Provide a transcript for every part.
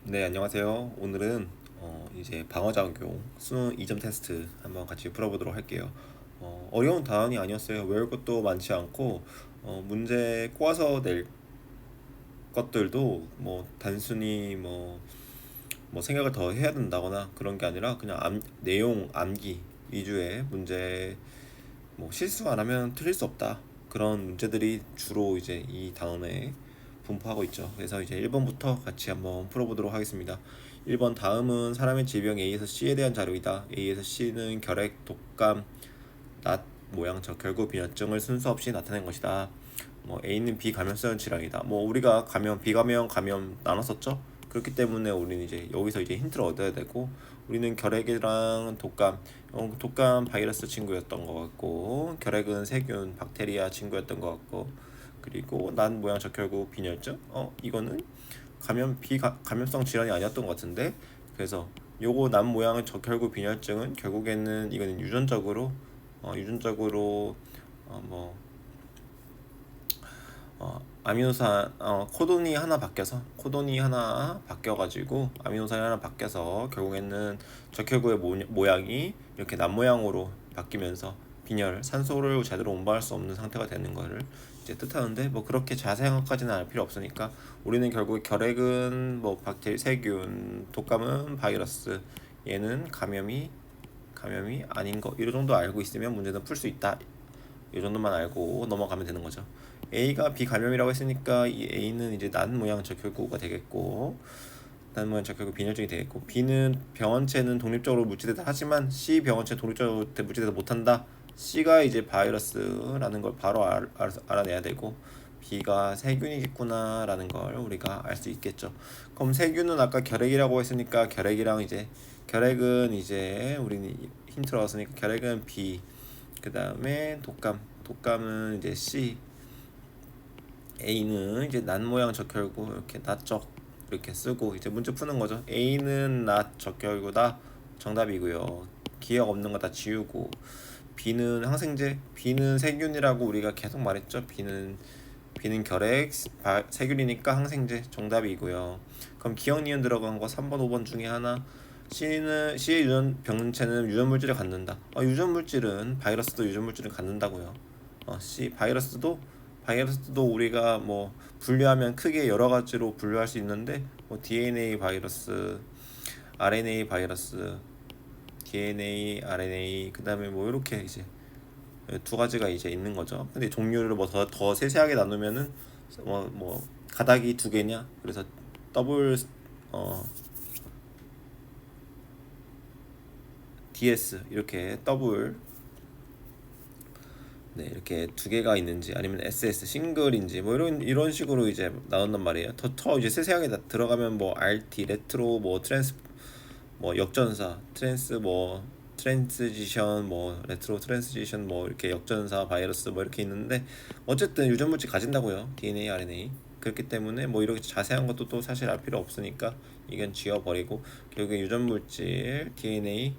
네, 안녕하세요. 오늘은 이제 방어작용 수능 2점 테스트 한번 같이 풀어보도록 할게요. 어려운 단원이 아니었어요. 외울 것도 많지 않고 문제 꼬아서 낼 것들도 뭐 단순히 뭐 생각을 더 해야 된다거나 그런 게 아니라 그냥 내용 암기 위주의 문제, 뭐 실수 안 하면 틀릴 수 없다, 그런 문제들이 주로 이제 이 단원에 분포하고 있죠. 그래서 이제 1번부터 같이 한번 풀어보도록 하겠습니다. 1번, 다음은 사람의 질병 A에서 C에 대한 자료이다. A에서 C는 결핵, 독감, 낫 모양 적혈구 비뇨증을 순서 없이 나타낸 것이다. 뭐 A는 비감염성 질환이다. 뭐 우리가 비감염, 감염 나눴었죠. 그렇기 때문에 우리는 이제 여기서 이제 힌트를 얻어야 되고, 우리는 결핵이랑 독감 바이러스 친구였던 것 같고, 결핵은 세균 박테리아 친구였던 것 같고, 그리고 난 모양 적혈구 빈혈증, 이거는 감염성 질환이 아니었던 것 같은데. 그래서 요거 난 모양 적혈구 빈혈증은 결국에는 이거는 유전적으로 뭐 아미노산 코돈이 하나 바뀌어가지고, 아미노산이 하나 바뀌어서 결국에는 적혈구의 모양이 이렇게 남 모양으로 바뀌면서 산소를 제대로 운반할 수 없는 상태가 되는 거를 이제 뜻하는데, 뭐 그렇게 자세한 것까지는 알 필요 없으니까 우리는 결국 결핵은 뭐 박테리, 세균, 독감은 바이러스, 얘는 감염이 아닌 거, 이 정도 알고 있으면 문제는 풀 수 있다. 이 정도만 알고 넘어가면 되는 거죠. A가 비감염이라고 했으니까 이 A는 이제 난 모양 적혈구가 되겠고, 난 모양 적혈구 빈혈증이 되겠고, B는 병원체는 독립적으로 물질되다 하지만 C 병원체 독립적으로 물질되다 못한다. C가 이제 바이러스라는 걸 바로 알아내야 되고, B가 세균이겠구나라는 걸 우리가 알 수 있겠죠. 그럼 세균은 아까 결핵이라고 했으니까 결핵은 이제 우리는 힌트를 얻었으니까 결핵은 B, 그 다음에 독감은 이제 C, A는 이제 낫 모양 적혈구 이렇게 낫적 이렇게 쓰고 이제 문제 푸는 거죠. A는 낫 적혈구다, 정답이고요. 기억 없는 거 다 지우고, B는 항생제, B는 세균이라고 우리가 계속 말했죠. B는 결핵, 세균이니까 항생제, 정답이고요. 그럼 기억 니은 들어간 거 3번, 5번 중에 하나. C의 병체는 유전물질을 갖는다. 유전물질은 바이러스도 유전물질을 갖는다고요. C 바이러스도 우리가 뭐 분류하면 크게 여러 가지로 분류할 수 있는데, 뭐 DNA 바이러스, RNA 바이러스, DNA, RNA, 그다음에 뭐 이렇게 이제 두 가지가 이제 있는 거죠. 근데 종류를 뭐 더 세세하게 나누면은 뭐 가닥이 두 개냐? 그래서 더블 어 DS 이렇게 더블, 네, 이렇게 두 개가 있는지 아니면 SS 싱글인지 뭐 이런 식으로 이제 나온단 말이에요. 더 이제 세세하게 들어가면 뭐 RT 레트로, 뭐 트랜스, 뭐 역전사 트랜스지션, 뭐 레트로 트랜스지션, 뭐 이렇게 역전사 바이러스 뭐 이렇게 있는데, 어쨌든 유전물질 가진다고요. DNA, RNA. 그렇기 때문에 뭐 이렇게 자세한 것도 또 사실 알 필요 없으니까 이건 지워버리고, 결국에 유전물질 DNA,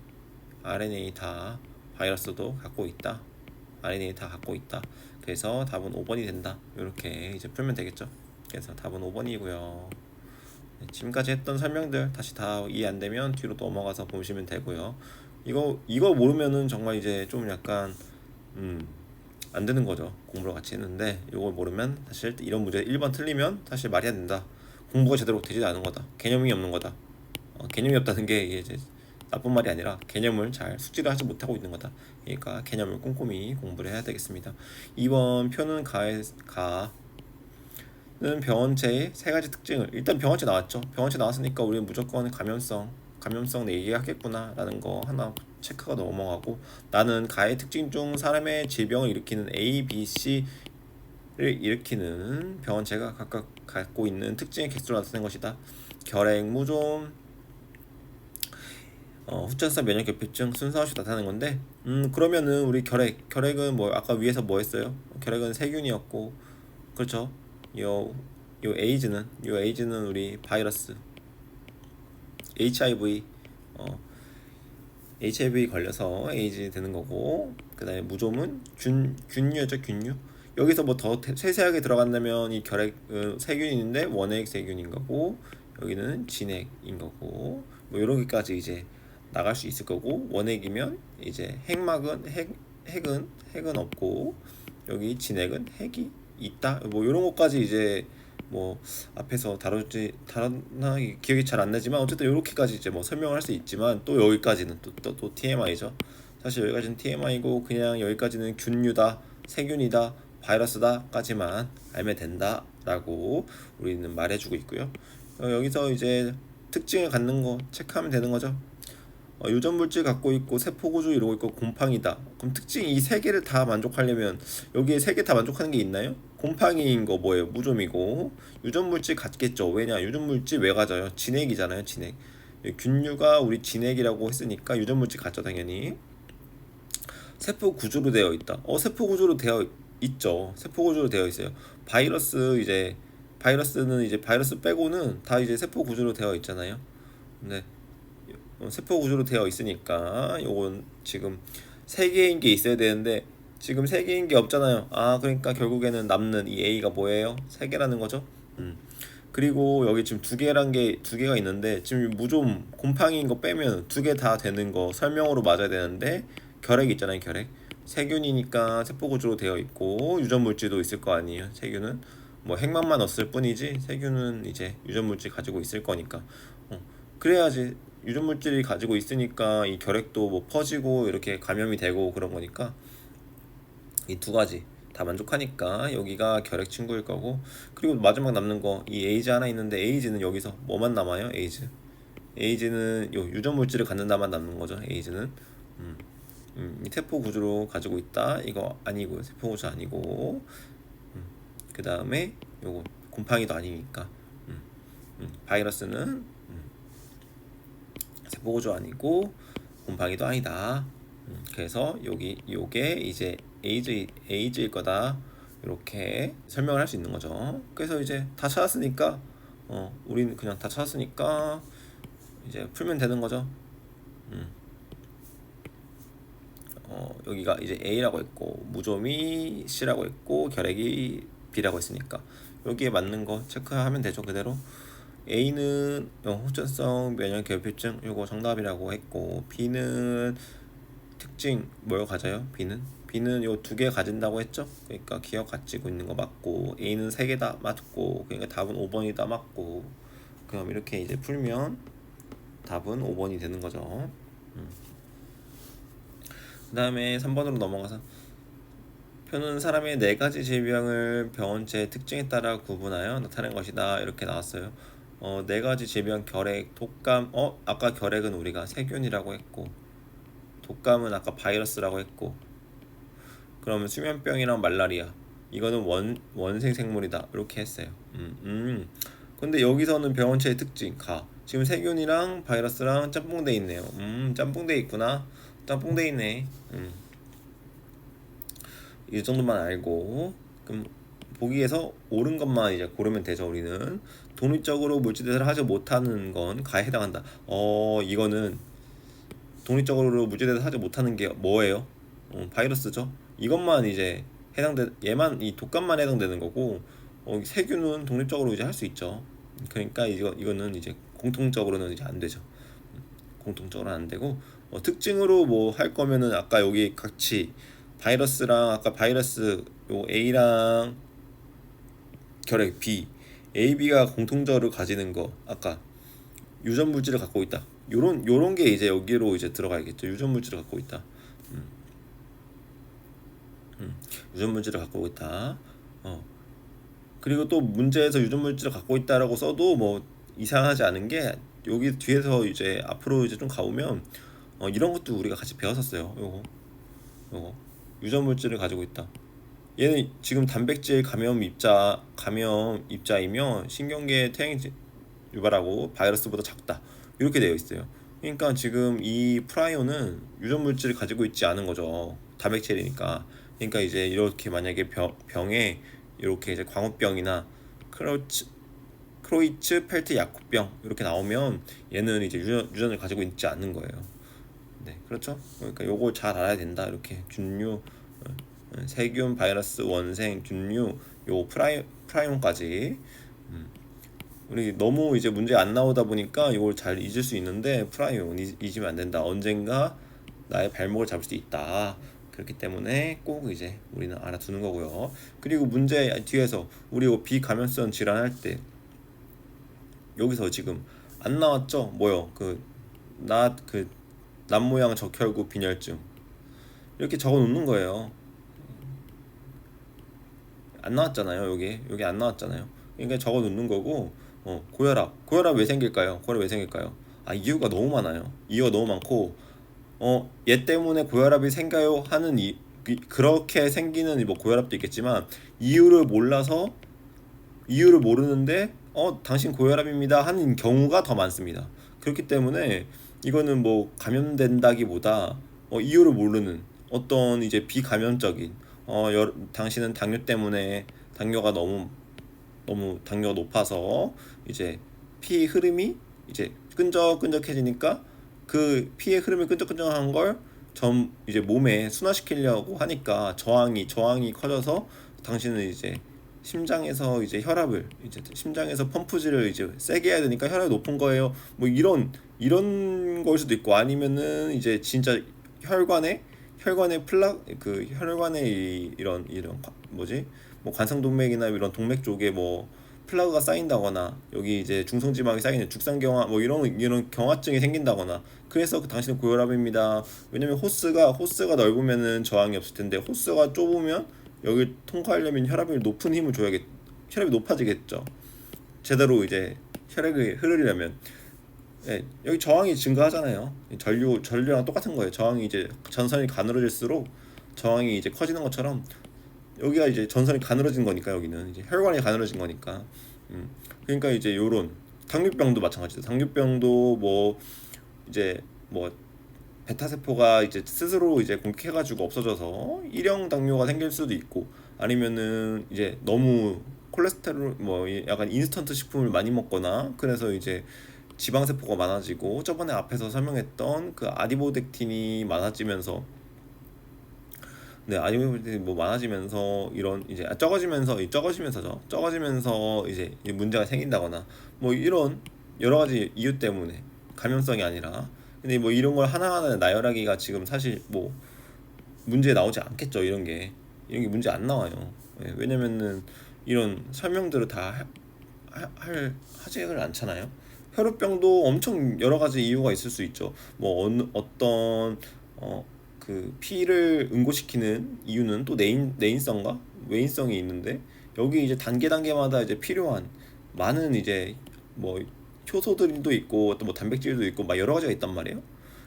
RNA 다 바이러스도 갖고 있다. RNA 다 갖고 있다. 그래서 답은 5번이 된다. 이렇게 이제 풀면 되겠죠. 그래서 답은 5번이고요. 지금까지 했던 설명들 다시 다 이해 안 되면 뒤로 넘어가서 보시면 되고요. 이거 모르면은 정말 이제 좀 약간 안 되는 거죠. 공부를 같이 했는데 이걸 모르면 사실 이런 문제 1번 틀리면 사실 말이 안 된다. 공부가 제대로 되지 않은 거다. 개념이 없는 거다. 개념이 없다는 게 이제 나쁜 말이 아니라 개념을 잘 숙지를 하지 못하고 있는 거다. 그러니까 개념을 꼼꼼히 공부를 해야 되겠습니다. 2번 표는 는 병원체의 세 가지 특징을, 일단 병원체 나왔죠. 병원체 나왔으니까 우리는 무조건 감염성 내 얘기하겠구나라는 거 하나 체크가 넘어가고, 나는 가의 특징 중 사람의 질병을 일으키는 A, B, C를 일으키는 병원체가 각각 갖고 있는 특징의 개수로 나타낸 것이다. 결핵, 무좀, 후천성 면역결핍증 순서 없이 나타나는 건데, 그러면은 우리 결핵은 뭐 아까 위에서 뭐 했어요? 결핵은 세균이었고, 그렇죠? 요 에이즈는 우리 바이러스, HIV, 어, HIV 걸려서 에이즈 되는 거고, 그다음에 무좀은 균류였죠, 균류. 여기서 뭐 더 세세하게 들어간다면 이 결핵 세균인데 원액 세균인 거고, 여기는 진핵인 거고, 뭐 이렇게까지 이제 나갈 수 있을 거고, 원핵이면 이제 핵은 없고, 여기 진핵은 핵이 있다. 뭐 이런 것까지 이제 뭐 앞에서 다뤘나 기억이 잘 안 나지만, 어쨌든 이렇게까지 이제 뭐 설명을 할 수 있지만, 또 여기까지는 또 TMI죠. 사실 여기까지는 TMI고, 그냥 여기까지는 균류다, 세균이다, 바이러스다까지만 알면 된다라고 우리는 말해주고 있고요. 여기서 이제 특징을 갖는 거 체크하면 되는 거죠. 유전 물질 갖고 있고 세포 구조 이루고 있고 곰팡이다. 그럼 특징 이 세 개를 다 만족하려면 여기에 세 개 다 만족하는 게 있나요? 곰팡이인 거 뭐예요? 무좀이고. 유전 물질 갖겠죠. 왜냐? 유전 물질 왜 가져요? 진핵이잖아요. 진핵. 균류가 우리 진핵이라고 했으니까 유전 물질 갖죠, 당연히. 세포 구조로 되어 있다. 세포 구조로 되어 있죠. 세포 구조로 되어 있어요. 바이러스는 이제 바이러스 빼고는 다 이제 세포 구조로 되어 있잖아요. 네. 세포 구조로 되어 있으니까 요건 지금 세 개인 게 있어야 되는데 지금 세 개인 게 없잖아요. 그러니까 결국에는 남는 이 A가 뭐예요? 세 개라는 거죠. 그리고 여기 지금 두 개가 있는데 지금 무좀 곰팡이인 거 빼면 두 개 다 되는 거 설명으로 맞아야 되는데 결핵 있잖아요. 결핵. 세균이니까 세포 구조로 되어 있고 유전 물질도 있을 거 아니에요. 세균은 뭐 핵만만 없을 뿐이지 세균은 이제 유전 물질 가지고 있을 거니까. 그래야지 유전 물질이 가지고 있으니까 이 결핵도 뭐 퍼지고 이렇게 감염이 되고 그런 거니까 이 두 가지 다 만족하니까 여기가 결핵 친구일 거고, 그리고 마지막 남는 거 이 에이즈 하나 있는데 에이즈는 여기서 뭐만 남아요? 에이즈는 요 유전 물질을 갖는다만 남는 거죠. 에이즈는 이 세포 구조로 가지고 있다 이거 아니고요. 세포 구조 아니고, 그 다음에 요거 곰팡이도 아니니까, 바이러스는 세포 구조 아니고 곰팡이도 아니다. 그래서 요게 이제 에이즈일 거다. 이렇게 설명을 할 수 있는 거죠. 그래서 이제 다 찾았으니까 우리는 그냥 다 찾았으니까 이제 풀면 되는 거죠. 여기가 이제 A라고 했고 무좀이 C라고 했고 결핵이 B라고 했으니까 여기에 맞는 거 체크하면 되죠. 그대로 A는 호전성 면역 결핍증 요거 정답이라고 했고, B는 특징 뭘 가져요? B는 요 두 개 가진다고 했죠. 그러니까 기억 가지고 있는 거 맞고, A는 세 개 다 맞고, 그러니까 답은 5번이다 맞고. 그럼 이렇게 이제 풀면 답은 5번이 되는 거죠. 그 다음에 3번으로 넘어가서 표는 사람의 네 가지 질병을 병원체의 특징에 따라 구분하여 나타낸 것이다 이렇게 나왔어요. 네 가지 질병 결핵, 독감. 아까 결핵은 우리가 세균이라고 했고, 독감은 아까 바이러스라고 했고, 그러면 수면병이랑 말라리아 이거는 원생 생물이다 이렇게 했어요. 근데 여기서는 병원체의 특징 지금 세균이랑 바이러스랑 짬뽕돼 있네요. 짬뽕돼 있구나. 짬뽕돼 있네. 이 정도만 알고, 그럼 보기에서 옳은 것만 이제 고르면 되죠. 우리는 독립적으로 물질대사를 하지 못하는 건 가에 해당한다. 이거는 독립적으로 물질대사를 하지 못하는 게 뭐예요? 바이러스죠. 이것만 이제 얘만 이 독감만 해당되는 거고, 세균은 독립적으로 이제 할 수 있죠. 그러니까 이거는 이제 공통적으로는 이제 안 되죠. 공통적으로 안 되고, 특징으로 뭐 할 거면은 아까 여기 같이 바이러스랑 아까 바이러스 요 A랑 결핵 B, A, B가 공통적으로 가지는 거 아까 유전 물질을 갖고 있다. 요런 게 이제 여기로 이제 들어가야겠죠. 유전 물질을 갖고 있다. 유전 물질을 갖고 있다. 그리고 또 문제에서 유전 물질을 갖고 있다라고 써도 뭐 이상하지 않은 게 여기 뒤에서 이제 앞으로 이제 좀 가보면 이런 것도 우리가 같이 배웠었어요. 요거 유전 물질을 가지고 있다. 얘는 지금 단백질 감염 입자이며 신경계 태행 유발하고 바이러스보다 작다 이렇게 되어 있어요. 그러니까 지금 이 프라이오는 유전 물질을 가지고 있지 않은 거죠. 단백질이니까. 그러니까 이제 이렇게 만약에 병에 이렇게 이제 광우병이나 크로이츠 펠트 야쿠병 이렇게 나오면 얘는 이제 유전을 가지고 있지 않는 거예요. 네, 그렇죠. 그러니까 요거 잘 알아야 된다. 이렇게 균류, 세균, 바이러스, 원생, 균류, 요 프라이온까지 우리 너무 이제 문제 안 나오다 보니까 이걸 잘 잊을 수 있는데 프라이온 잊으면 안 된다. 언젠가 나의 발목을 잡을 수 있다. 그렇기 때문에 꼭 이제 우리는 알아두는 거고요. 그리고 문제 뒤에서 우리 비감염성 질환할 때 여기서 지금 안 나왔죠? 뭐요? 그 남모양 적혈구 빈혈증 이렇게 적어 놓는 거예요. 안 나왔잖아요. 여기 안 나왔잖아요. 그러니까 적어 놓는 거고. 고혈압 왜 생길까요? 고혈압 왜 생길까요? 이유가 너무 많아요. 이유가 너무 많고 얘 때문에 고혈압이 생겨요 하는 그렇게 생기는 뭐 고혈압도 있겠지만 이유를 모르는데 당신 고혈압입니다 하는 경우가 더 많습니다. 그렇기 때문에 이거는 뭐 감염된다기보다 이유를 모르는 어떤 이제 비감염적인 당신은 당뇨 때문에 당뇨가 너무 당뇨가 높아서 이제 피 흐름이 이제 끈적끈적해지니까 그 피의 흐름이 끈적끈적한 걸 점 이제 몸에 순화시키려고 하니까 저항이 커져서 당신은 이제 심장에서 펌프질을 이제 세게 해야 되니까 혈압이 높은 거예요. 뭐 이런 걸 수도 있고 아니면은 이제 진짜 혈관에 혈관에 이런 뭐지? 뭐 관성동맥이나 이런 동맥 쪽에 뭐 플라그가 쌓인다거나 여기 이제 중성지방이 쌓이는 죽상경화 뭐 이런 경화증이 생긴다거나 그래서 당신은 고혈압입니다. 왜냐면 호스가 넓으면은 저항이 없을 텐데 호스가 좁으면 여기 통과하려면 혈압이 높아지겠죠. 제대로 이제 혈액이 흐르려면 여기 저항이 증가하잖아요. 전류랑 똑같은 거예요. 저항이 이제 전선이 가늘어질수록 저항이 이제 커지는 것처럼 여기가 이제 전선이 가늘어진 거니까 여기는 이제 혈관이 가늘어진 거니까 그러니까 이제 요런 당뇨병도 마찬가지죠. 당뇨병도 뭐 이제 뭐 베타 세포가 이제 스스로 이제 공격해가지고 없어져서 일형 당뇨가 생길 수도 있고 아니면은 이제 너무 콜레스테롤 뭐 약간 인스턴트 식품을 많이 먹거나 그래서 이제 지방 세포가 많아지고 저번에 앞에서 설명했던 그 아디포덱틴이 많아지면서 아니면 뭐 많아지면서 이런 이제 적어지면서 이제 문제가 생긴다거나 뭐 이런 여러 가지 이유 때문에 감염성이 아니라 근데 뭐 이런 걸 하나하나 나열하기가 지금 사실 뭐 문제 나오지 않겠죠. 이런 게 문제 안 나와요. 왜냐면은 이런 설명들을 다 하지를 않잖아요. 혈우병도 엄청 여러 가지 이유가 있을 수 있죠. 뭐 어떤 그 피를 응고시키는 이유는 또 내인성과 외인성이 있는데 여기 이제 단계마다 이제 필요한 많은 이제 뭐 효소들도 있고 또 뭐 단백질도 있고 막 여러 가지가 있단 말이에요.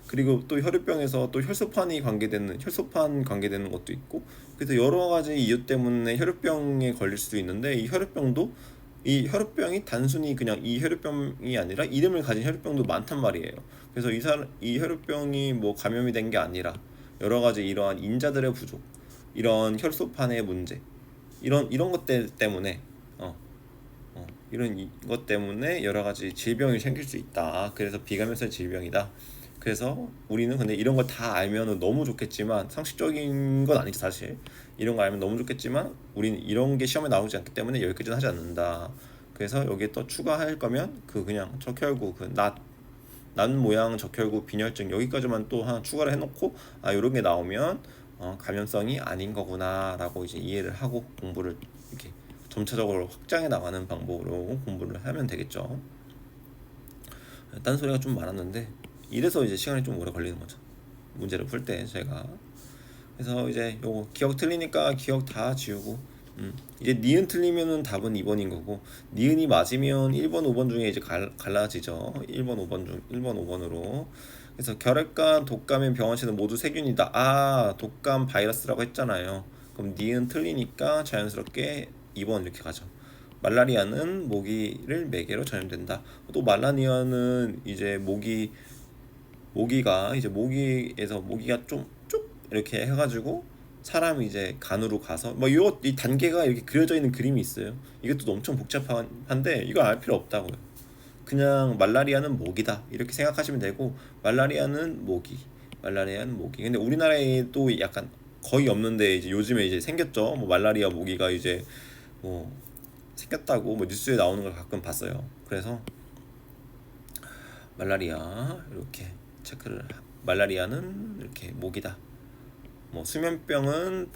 그리고 또 혈우병에서 또 혈소판 관계되는 것도 있고 그래서 여러 가지 이유 때문에 혈우병에 걸릴 수도 있는데 이 혈우병이 단순히 그냥 이 혈우병이 아니라 이름을 가진 혈우병도 많단 말이에요. 그래서 이 혈우병이 뭐 감염이 된 게 아니라 여러 가지 이러한 인자들의 부족, 이런 혈소판의 문제, 이런 때문에 이런 것 때문에 여러 가지 질병이 생길 수 있다. 그래서 비감염성 질병이다. 그래서 우리는 근데 이런 걸 다 알면은 너무 좋겠지만 상식적인 건 아니죠 사실. 이런 거 알면 너무 좋겠지만 우리는 이런 게 시험에 나오지 않기 때문에 여기까지는 하지 않는다. 그래서 여기에 또 추가할 거면 그냥 적혈구 낫 모양 적혈구 빈혈증 여기까지만 또 하나 추가를 해놓고 이런 게 나오면 감염성이 아닌 거구나라고 이제 이해를 하고 공부를 이렇게 점차적으로 확장해 나가는 방법으로 공부를 하면 되겠죠. 딴소리가 좀 많았는데 이래서 이제 시간이 좀 오래 걸리는 거죠. 문제를 풀 때 제가 그래서 이제 요거 기억 틀리니까 기억 다 지우고 이제 니은 틀리면은 답은 2번인 거고 니은이 맞으면 1번 5번 중에 이제 갈라지죠. 1번 5번으로 그래서 결핵과 독감의 병원체는 모두 세균이다. 독감 바이러스라고 했잖아요. 그럼 니은 틀리니까 자연스럽게 2번 이렇게 가죠. 말라리아는 모기를 매개로 전염된다. 또 말라리아는 이제 모기가 이제 모기에서 모기가 좀 쭉 이렇게 해가지고 사람이 이제 간으로 가서 뭐 이 단계가 이렇게 그려져 있는 그림이 있어요. 이것도 엄청 복잡한데 이걸 알 필요 없다고요. 그냥 말라리아는 모기다 이렇게 생각하시면 되고 말라리아는 모기. 근데 우리나라에도 약간 거의 없는데 이제 요즘에 이제 생겼죠. 뭐 말라리아 모기가 이제 뭐 생겼다고 뭐 뉴스에 나오는 걸 가끔 봤어요. 그래서 말라리아 이렇게 체크를 말라리아는 이렇게 목이다. 뭐 수면병은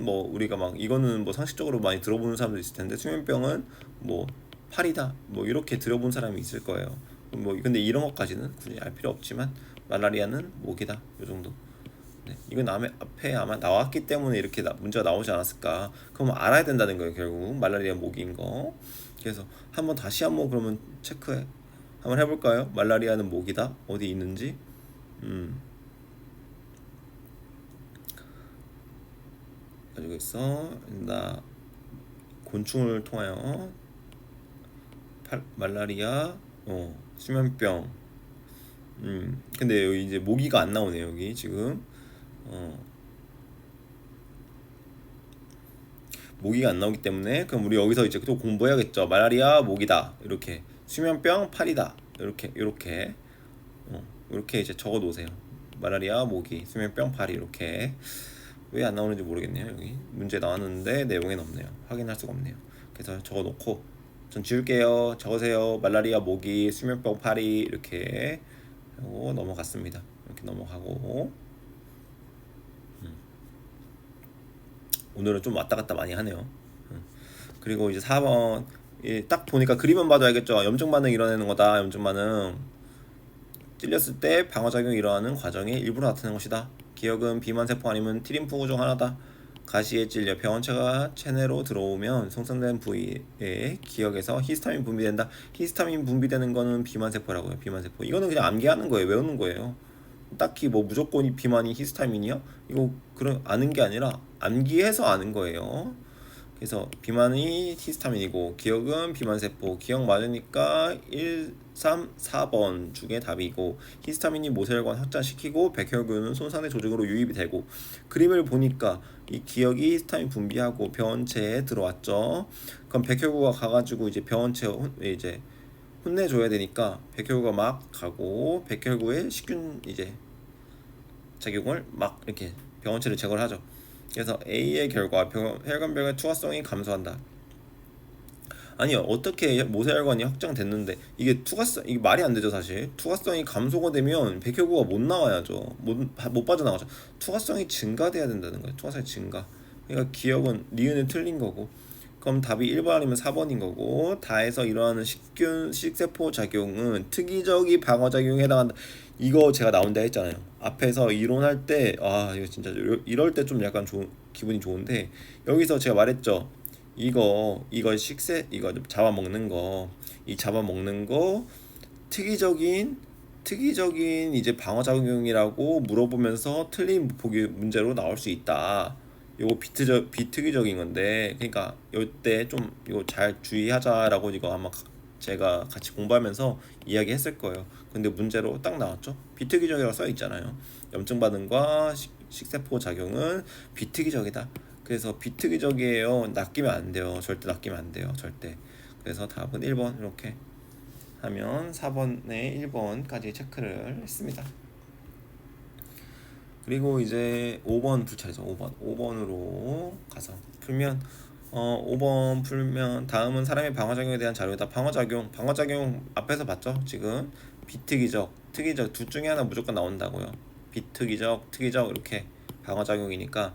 뭐 우리가 막 이거는 뭐 상식적으로 많이 들어보는 사람도 있을 텐데 수면병은 뭐 팔이다 뭐 이렇게 들어본 사람이 있을 거예요. 뭐 근데 이런 것까지는 굳이 알 필요 없지만 말라리아는 목이다 요 정도. 네, 이건 앞에 아마 나왔기 때문에 이렇게 문제가 나오지 않았을까. 그럼 알아야 된다는 거예요 결국 말라리아 목인 거. 그래서 다시 한번 그러면 체크해 한번 해볼까요? 말라리아는 목이다 어디 있는지. 음 가지고 있어. 나 곤충을 통하여 말라리아, 수면병. 근데 여기 이제 모기가 안 나오네요. 여기 지금 어, 모기가 안 나오기 때문에 그럼 우리 여기서 이제 또 공부해야겠죠. 말라리아 모기다 이렇게 수면병 팔이다 이렇게 이제 적어 놓으세요. 말라리아 모기 수면병 팔이 이렇게. 왜 안 나오는지 모르겠네요. 여기 문제 나왔는데 내용엔 없네요. 확인할 수가 없네요. 그래서 적어놓고 전 지울게요. 적으세요. 말라리아 모기 수면병 파리 이렇게 하고 넘어갔습니다. 이렇게 넘어가고 오늘은 좀 왔다 갔다 많이 하네요. 그리고 이제 4번 딱 보니까 그림만 봐도 알겠죠. 염증 반응 일어나는 거다. 염증 반응 찔렸을 때 방어작용이 일어나는 과정의 일부로 나타나는 것이다. 기억은 비만세포 아니면 티림프 중 하나다. 가시에 찔려 병원체가 체내로 들어오면 손상된 부위에 기억에서 히스타민 분비된다. 히스타민 분비되는 거는 비만세포라고요. 비만세포. 이거는 그냥 암기하는 거예요. 외우는 거예요. 딱히 뭐 무조건 이 비만이 히스타민이야? 이거 그런 아는 게 아니라 암기해서 아는 거예요. 그래서 비만이 히스타민이고 기억은 비만세포. 기억 맞으니까 1, 3, 4번 중에 답이고 히스타민이 모세혈관 확장시키고 백혈구는 손상된 조직으로 유입이 되고 그림을 보니까 이 기억이 히스타민 분비하고 병원체에 들어왔죠. 그럼 백혈구가 가가지고 이제 병원체 이제 혼내줘야 되니까 백혈구가 막 가고 백혈구의 식균 이제 작용을 막 이렇게 병원체를 제거를 하죠. 그래서 A의 결과 혈관벽의 투과성이 감소한다. 아니요, 어떻게 모세혈관이 확장됐는데 이게 말이 안 되죠. 사실 투과성이 감소가 되면 백혈구가 못 나와야죠. 못 빠져나가죠. 투과성이 증가돼야 된다는 거예요. 투과성이 증가. 그러니까 기억은 니은은 틀린 거고. 그럼 답이 1번 아니면 4번인 거고, 다해서 일어나는 식세포 작용은 특이적인 방어작용에 해당한다. 이거 제가 나온다 했잖아요. 앞에서 이론할 때, 이거 진짜 이럴 때 좀 약간 기분이 좋은데, 여기서 제가 말했죠. 이거 이거 잡아먹는 거, 특이적인 이제 방어작용이라고 물어보면서 틀린 보기 문제로 나올 수 있다. 요거 비특이적인 건데 그러니까 요때 좀 이거 잘 주의하자라고 이거 아마 제가 같이 공부하면서 이야기했을 거예요. 근데 문제로 딱 나왔죠. 비특이적이라고 써 있잖아요. 염증 반응과 식세포 작용은 비특이적이다. 그래서 비특이적이에요. 낚이면 안 돼요. 절대 낚이면 안 돼요. 절대. 그래서 답은 1번 이렇게 하면 4번에 1번까지 체크를 했습니다. 그리고 이제 5번 풀 차례죠. 5번으로 가서 풀면 5번 풀면 다음은 사람의 방어작용에 대한 자료다. 방어작용 앞에서 봤죠? 지금 비특이적, 특이적 둘 중에 하나 무조건 나온다고요. 비특이적, 특이적 이렇게 방어작용이니까.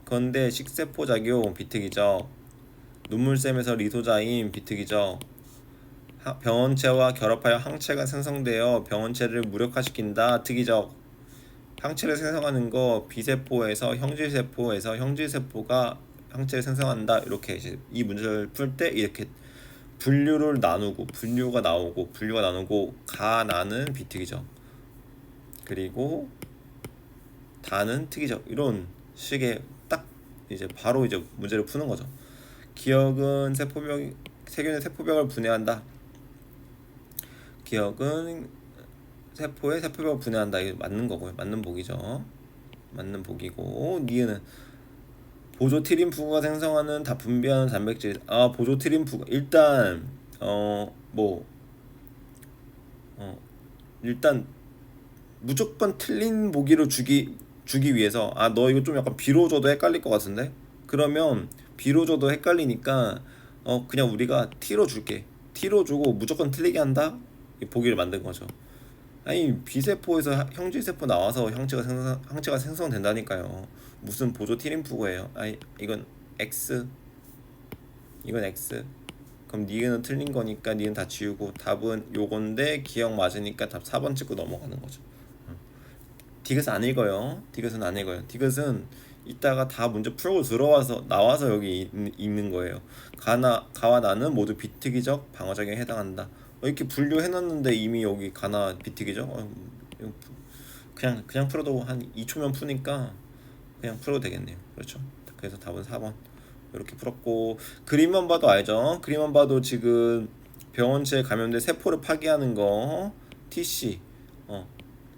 그런데 식세포 작용 비특이적, 눈물샘에서 리소자임 비특이적, 병원체와 결합하여 항체가 생성되어 병원체를 무력화시킨다 특이적. 항체를 생성하는 거 비세포에서 형질세포가 항체를 생성한다. 이렇게 이제 이 문제를 풀 때 이렇게 분류가 나누고 가나는 비특이적 그리고 다는 특이적 이런 식의 딱 이제 바로 이제 문제를 푸는 거죠. 기억은 세균의 세포벽을 분해한다. 기억은 세포의 세포벽을 분해한다. 이게 맞는 거고요. 맞는 복이죠. 맞는 복이고 니은은 보조티린푸가 생성하는 다 분비하는 단백질. 보조티린푸가 일단 일단 무조건 틀린 보기로 주기 위해서 너 이거 좀 약간 비로 줘도 헷갈릴 것 같은데 그러면 비로 줘도 헷갈리니까 그냥 우리가 T로 줄게. T로 주고 무조건 틀리게 한다. 이 보기를 만든 거죠. 아니 비세포에서 형질세포 나와서 형체가 생성된다니까요. 무슨 보조 T림프고예요. 아니 이건 X, 이건 X. 그럼 니은은 틀린 거니까 니은 다 지우고 답은 요건데 기억 맞으니까 답 4번 찍고 넘어가는 거죠. 디귿은 안 읽어요. 디귿은 안 읽어요. 디귿은 이따가 다 문제 풀고 들어와서 나와서 여기 읽는 거예요. 가와 나는 모두 비특이적 방어작용에 해당한다. 이렇게 분류해놨는데 이미 여기 가나 비특이적? 그냥 풀어도 한 2초면 푸니까 그냥 풀어도 되겠네요. 그렇죠. 그래서 답은 4번 이렇게 풀었고, 그림만 봐도 알죠. 그림만 봐도 지금 병원체에 감염된 세포를 파괴하는 거 TC,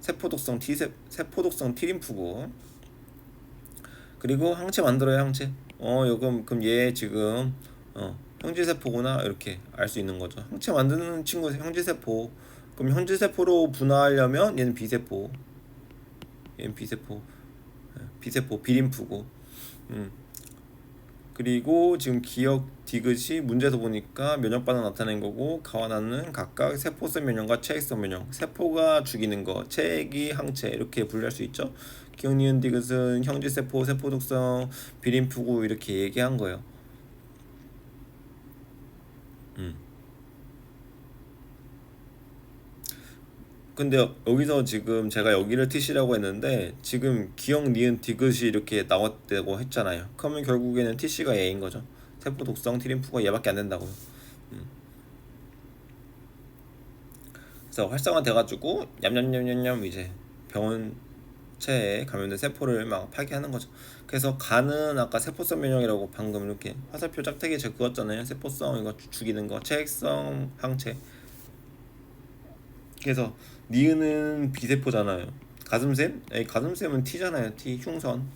세포독성 세포독성 T림프구. 그리고 항체 만들어요. 항체. 그럼 얘 지금 형질세포구나 이렇게 알 수 있는 거죠. 항체 만드는 친구 형질세포. 그럼 형질세포로 분화하려면 얘는 비세포, 얘는 비세포 비림프고. 음. 그리고 지금 기억 디귿이 문제에서 보니까 면역 반응 나타낸 거고, 가와 나는 각각 세포성 면역과 체액성 면역, 세포가 죽이는 거, 체액이 항체 이렇게 분류할 수 있죠. 기억 니은 디귿은 형질세포, 세포독성, 비림프구 이렇게 얘기한 거예요. 근데 여기서 지금 제가 여기를 TC라고 했는데 지금 기억 니은 디귿이 이렇게 나왔다고 했잖아요. 그러면 결국에는 TC가 얘인 거죠. 세포 독성 T림프가 얘밖에 안 된다고요. 그래서 활성화 돼가지고 냠냠냠냠냠 이제 병원체에 감염된 세포를 막 파괴하는 거죠. 그래서 간은 아까 세포성 면역이라고 방금 이렇게 화살표 짝대기 제가 그었잖아요. 세포성 이거 죽이는 거, 체액성 항체. 그래서 니은은 비세포잖아요. 가슴샘? 가슴샘은 T잖아요. T 흉선.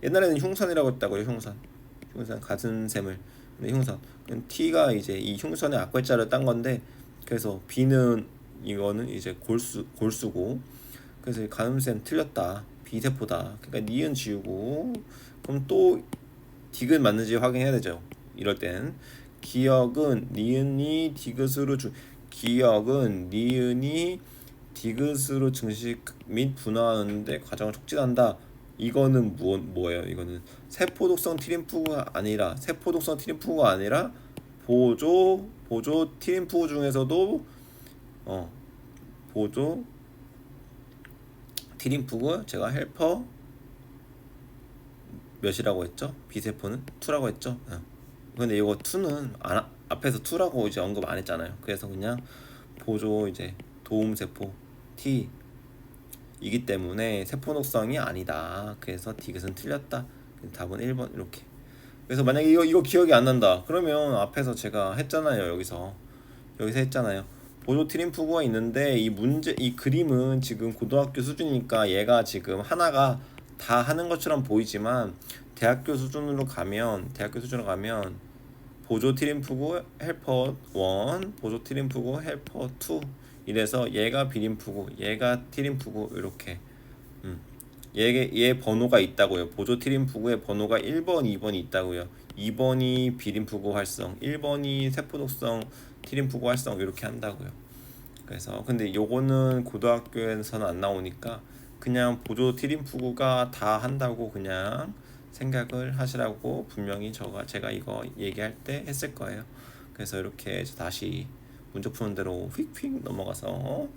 옛날에는 흉선이라고 했다고요. 흉선 가슴샘을. 네, 흉선. T가 이제 이 흉선의 앞글자를 딴 건데, 그래서 B는 이거는 이제 골수고, 그래서 가슴샘 틀렸다. 비세포다. 그러니까 니은 지우고, 그럼 또 디귿 맞는지 확인해야 되죠. 이럴 땐 기억은 니은이 디귿으로 기억은 니은이 디귿으로 증식 및 분화하는데 과정을 촉진한다. 이거는 뭐예요? 이거는 세포독성 T림프가 아니라 보조 T림프 중에서도 보조 T림프고, 제가 헬퍼 몇이라고 했죠? B세포는 2라고 했죠? 근데 이거 2는 앞에서 2라고 이제 언급 안 했잖아요. 그래서 그냥 보조 이제 도움세포 T 이기 때문에 세포독성이 아니다. 그래서 디귿은 틀렸다. 답은 1번 이렇게. 그래서 만약에 이거 기억이 안 난다. 그러면 앞에서 제가 했잖아요. 여기서 했잖아요. 보조 트림프구가 있는데 이 그림은 지금 고등학교 수준이니까 얘가 지금 하나가 다 하는 것처럼 보이지만 대학교 수준으로 가면 보조 트림프구 헬퍼 1, 보조 트림프구 헬퍼 2 이래서 얘가 비림프구, 얘가 트림프구 이렇게. 얘 번호가 있다고요. 보조 트림프구의 번호가 1번, 2번이 있다고요. 2번이 비림프구 활성, 1번이 세포독성 트림프구 활성 이렇게 한다고요. 그래서 근데 요거는 고등학교에서는 안 나오니까 그냥 보조 트림프구가 다 한다고 그냥 생각을 하시라고 분명히 제가 이거 얘기할 때 했을 거예요. 그래서 이렇게 다시 문제 푸는 대로 휙휙 넘어가서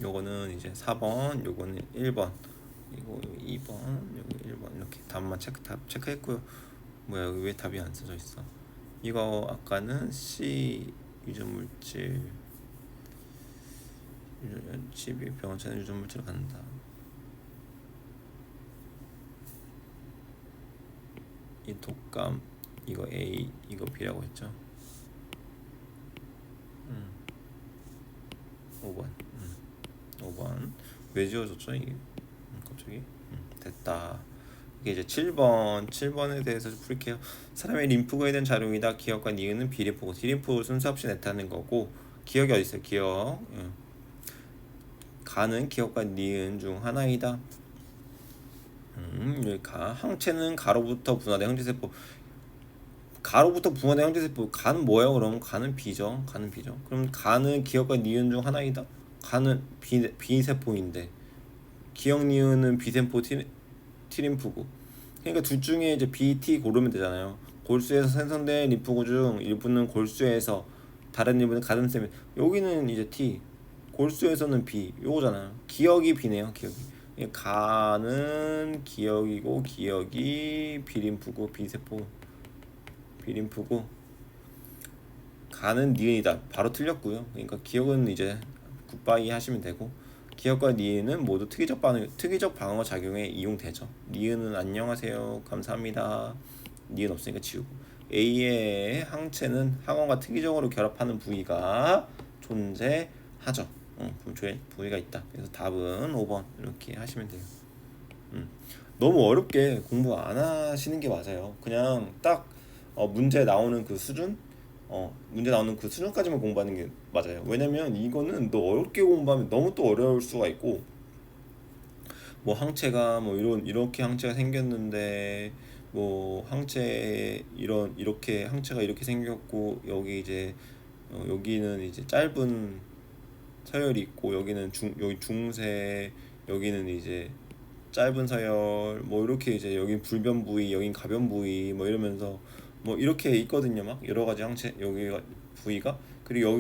요거는 이제 4번, 요거는 1번, 이거 2번, 요거 1번 이렇게 답만 체크했고요. 뭐야, 여기 왜 답이 안 써져 있어? 이거 아까는 C 유전물질 12병원체는 유전물질을 갖는다. 이 독감 이거 A 이거 B라고 했죠. 5번 왜 지워졌죠 이게? 갑자기 됐다. 이게 이제 7번에 대해서 좀 풀게요. 사람의 림프구에 대한 자료이다. 기억과 니은은 비림프고, T림프 순서 없이 나타나는 거고, 기억이 어디 있어요? 기억. 가는 기억과 니은 중 하나이다. 여기 항체는 가로부터 분화된 형질세포. 가로부터 분화된 형제세포. 가는 뭐예요? 그럼 가는 B죠. 가는 B죠. 그럼 가는 기억과 니은 중 하나이다. 가는 B세포인데 기억 니은은 B세포 T림프구. 그러니까 둘 중에 이제 B, T 고르면 되잖아요. 골수에서 생성된 림프구 중 일부는 골수에서, 다른 일부는 가슴쌤. 여기는 이제 T, 골수에서는 B, 요거잖아요. 기억이 B네요. 기억이. 가는 기억이고 기억이 B림프구, B세포 B림프구. 가는 니은이다. 바로 틀렸고요. 그러니까 기억은 이제 굿바이 하시면 되고, 기억과 니은은 모두 특이적 방어 작용에 이용되죠. 니은은 안녕하세요, 감사합니다. 니은 없으니까 지우고. A의 항체는 항원과 특이적으로 결합하는 부위가 존재하죠. 부위가 있다. 그래서 답은 5번 이렇게 하시면 돼요. 너무 어렵게 공부 안 하시는 게 맞아요. 그냥 딱 문제 나오는 그 수준, 문제 나오는 그 수준까지만 공부하는 게 맞아요. 왜냐면 이거는 너 어렵게 공부하면 너무 또 어려울 수가 있고, 뭐 항체가 뭐 이렇게 항체가 생겼는데, 뭐 항체 이렇게 항체가 이렇게 생겼고, 여기 이제 여기는 이제 짧은 서열이 있고, 여기 중세, 여기는 이제 짧은 서열, 뭐 이렇게 이제 여긴 불변 부위, 여긴 가변 부위, 뭐 이러면서 뭐 이렇게 있거든요. 막 여러 가지 항체, 여기가 부위가. 그리고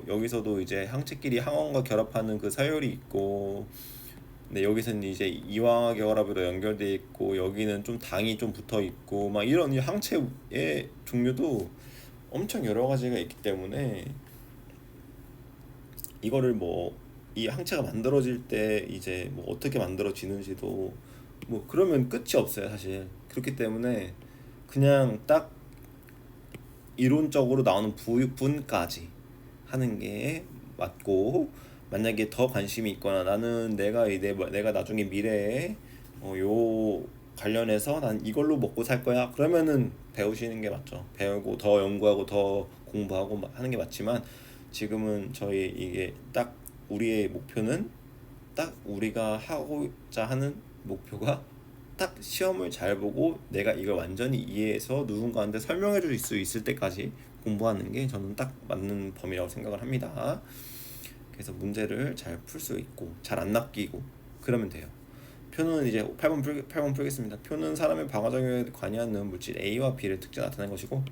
여기서도 이제 항체끼리 항원과 결합하는 그 서열이 있고, 근데 여기서는 이제 이와 결합으로 연결돼 있고, 여기는 좀 당이 좀 붙어 있고, 막 이런 이 항체의 종류도 엄청 여러 가지가 있기 때문에, 이거를 뭐 이 항체가 만들어질 때 이제 뭐 어떻게 만들어지는지도 뭐 그러면 끝이 없어요, 사실. 그렇기 때문에 그냥 딱 이론적으로 나오는 부분까지 하는 게 맞고, 만약에 더 관심이 있거나 나는 내가 나중에 미래에 요 관련해서 난 이걸로 먹고 살 거야, 그러면은 배우시는 게 맞죠. 배우고 더 연구하고 더 공부하고 하는 게 맞지만, 지금은 저희 이게 딱 우리의 목표는, 딱 우리가 하고자 하는 목표가 딱 시험을 잘 보고 내가 이걸 완전히 이해해서 누군가한테 설명해 줄 수 있을 때까지 공부하는 게 저는 딱 맞는 범위라고 생각을 합니다. 그래서 문제를 잘 풀 수 있고 잘 안 낚이고 그러면 돼요. 표는 이제 8번 풀겠습니다. 표는 사람의 방어작용에 관여하는 물질 A와 B를 특징 나타낸 것이고,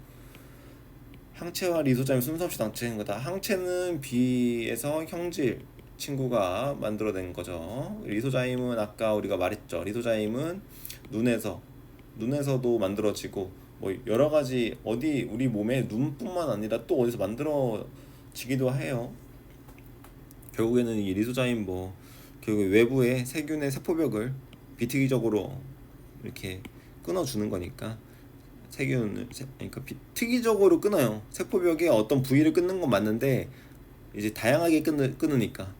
항체와 리소자임이 순서 없이 낭체된 거다. 항체는 B에서 형질 친구가 만들어낸 거죠. 리소자임은 아까 우리가 말했죠. 리소자임은 눈에서도 만들어지고, 뭐 여러 가지 어디 우리 몸의 눈뿐만 아니라 또 어디서 만들어지기도 해요. 결국에는 이 리소자임 결국 외부의 세균의 세포벽을 비특이적으로 이렇게 끊어주는 거니까, 그러니까 특이적으로 끊어요. 세포벽의 어떤 부위를 끊는 건 맞는데 이제 다양하게 끊으니까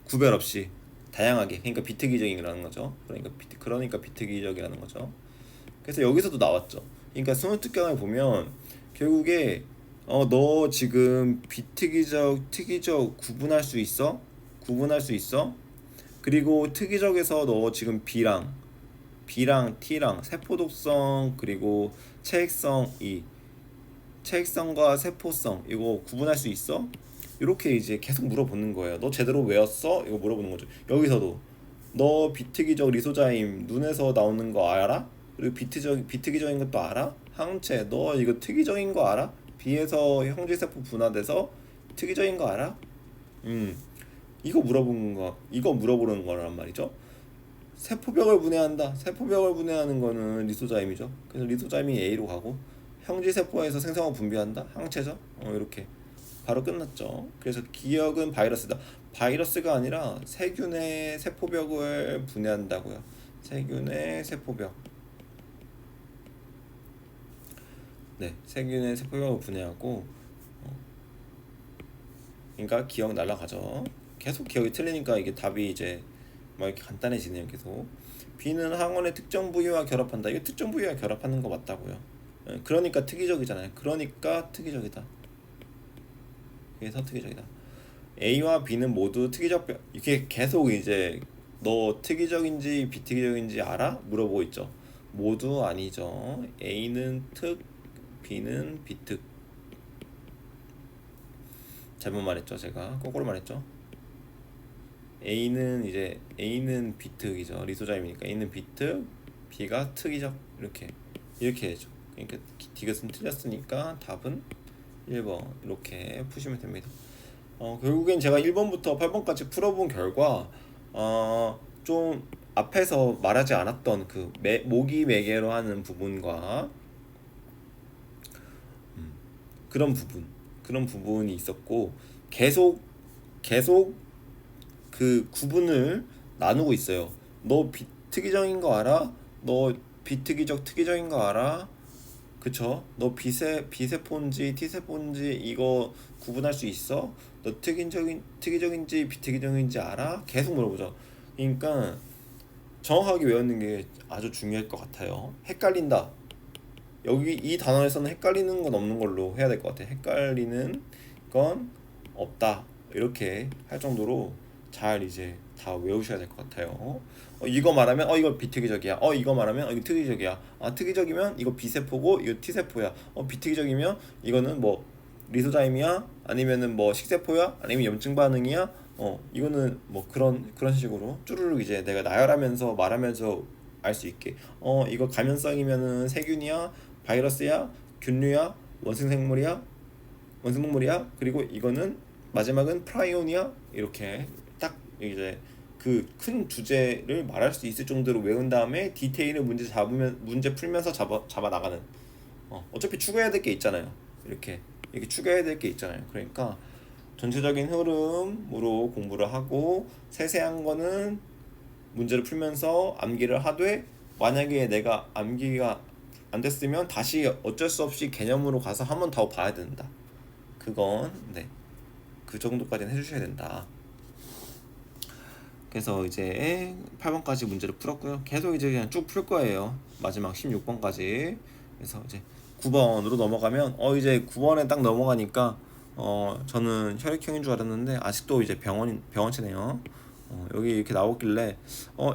구별 없이 다양하게, 그러니까 비특이적이라는 거죠. 그러니까 비특이적이라는 거죠. 그래서 여기서도 나왔죠. 그러니까 순환특강을 보면 결국에 너 지금 비특이적, 특이적 구분할 수 있어? 그리고 특이적에서 너 지금 B랑 T랑 세포 독성, 그리고 체액성과 세포성, 이거 구분할 수 있어? 이렇게 이제 계속 물어보는 거예요. 너 제대로 외웠어? 이거 물어보는 거죠. 여기서도 너 비특이적 리소자임 눈에서 나오는 거 알아? 그리고 비특이적인 것도 알아? 항체 너 이거 특이적인 거 알아? B에서 형질세포 분화돼서 특이적인 거 알아? 이거 물어보는 거란 말이죠. 세포벽을 분해한다. 세포벽을 분해하는 거는 리소자임이죠. 그래서 리소자임이 A로 가고, 형질세포에서 생성하고 분비한다. 항체죠. 이렇게 바로 끝났죠. 그래서 기억은 바이러스다. 바이러스가 아니라 세균의 세포벽을 분해한다고요. 세균의 세포벽. 네, 세균의 세포벽을 분해하고, 그러니까 기억 날라가죠. 계속 기억이 틀리니까 이게 답이 이제 뭐 이렇게 간단해지네요. 계속. B는 항원의 특정 부위와 결합한다. 이거 특정 부위와 결합하는 거 맞다고요. 그러니까 특이적이잖아요. 그러니까 특이적이다. 그래서 특이적이다. A와 B는 모두 특이적 이렇게 계속 이제 너 특이적인지 비특이적인지 알아? 물어보고 있죠. 모두 아니죠. A는 특, B는 비특. 잘못 말했죠. 제가 거꾸로 말했죠. A는 비특이죠. 리소자임이니까 A는 비특, B가 특이적. 이렇게 해야죠. 그러니까 디귿은 틀렸으니까 답은 1번 이렇게 푸시면 됩니다. 결국엔 제가 1번부터 8번까지 풀어본 결과 좀 앞에서 말하지 않았던 그 모기 매개로 하는 부분과 그런 부분이 있었고 계속 그 구분을 나누고 있어요. 너 비특이적인 거 알아? 너 비특이적인 거 알아? 그쵸? 너 B세포인지 T세포인지 이거 구분할 수 있어? 너 특이적인지 비특이적인지 알아? 계속 물어보죠. 그러니까 정확하게 외우는 게 아주 중요할 것 같아요. 헷갈린다. 여기 이 단어에서는 헷갈리는 건 없는 걸로 해야 될 것 같아요. 헷갈리는 건 없다. 이렇게 할 정도로 잘 이제 다 외우셔야 될 것 같아요. 이거 말하면 이거 비특이적이야. 이거 말하면 이거 특이적이야. 특이적이면 이거 B세포고 이거 T세포야. 비특이적이면 이거는 뭐 리소자임이야? 아니면은 뭐 식세포야? 아니면 염증 반응이야? 이거는 뭐 그런 식으로 쭈루룩 이제 내가 나열하면서 말하면서 알 수 있게 이거 감염성이면은 세균이야? 바이러스야? 균류야? 원생생물이야? 그리고 이거는 마지막은 프라이온이야? 이렇게 딱 이제 그 큰 주제를 말할 수 있을 정도로 외운 다음에 디테일을 문제 풀면서 잡아 나가는. 어차피 추가해야 될 게 있잖아요. 이렇게 추가해야 될 게 있잖아요. 그러니까 전체적인 흐름으로 공부를 하고 세세한 거는 문제를 풀면서 암기를 하되, 만약에 내가 암기가 안 됐으면 다시 어쩔 수 없이 개념으로 가서 한 번 더 봐야 된다. 그건 그 정도까지는 해주셔야 된다. 그래서 이제 8번까지 문제를 풀었고요. 계속 이제 그냥 쭉 풀 거예요. 마지막 16번까지. 그래서 이제 9번으로 넘어가면 이제 9번에 딱 넘어가니까 저는 혈액형인 줄 알았는데 아직도 이제 병원체네요. 여기 이렇게 나오길래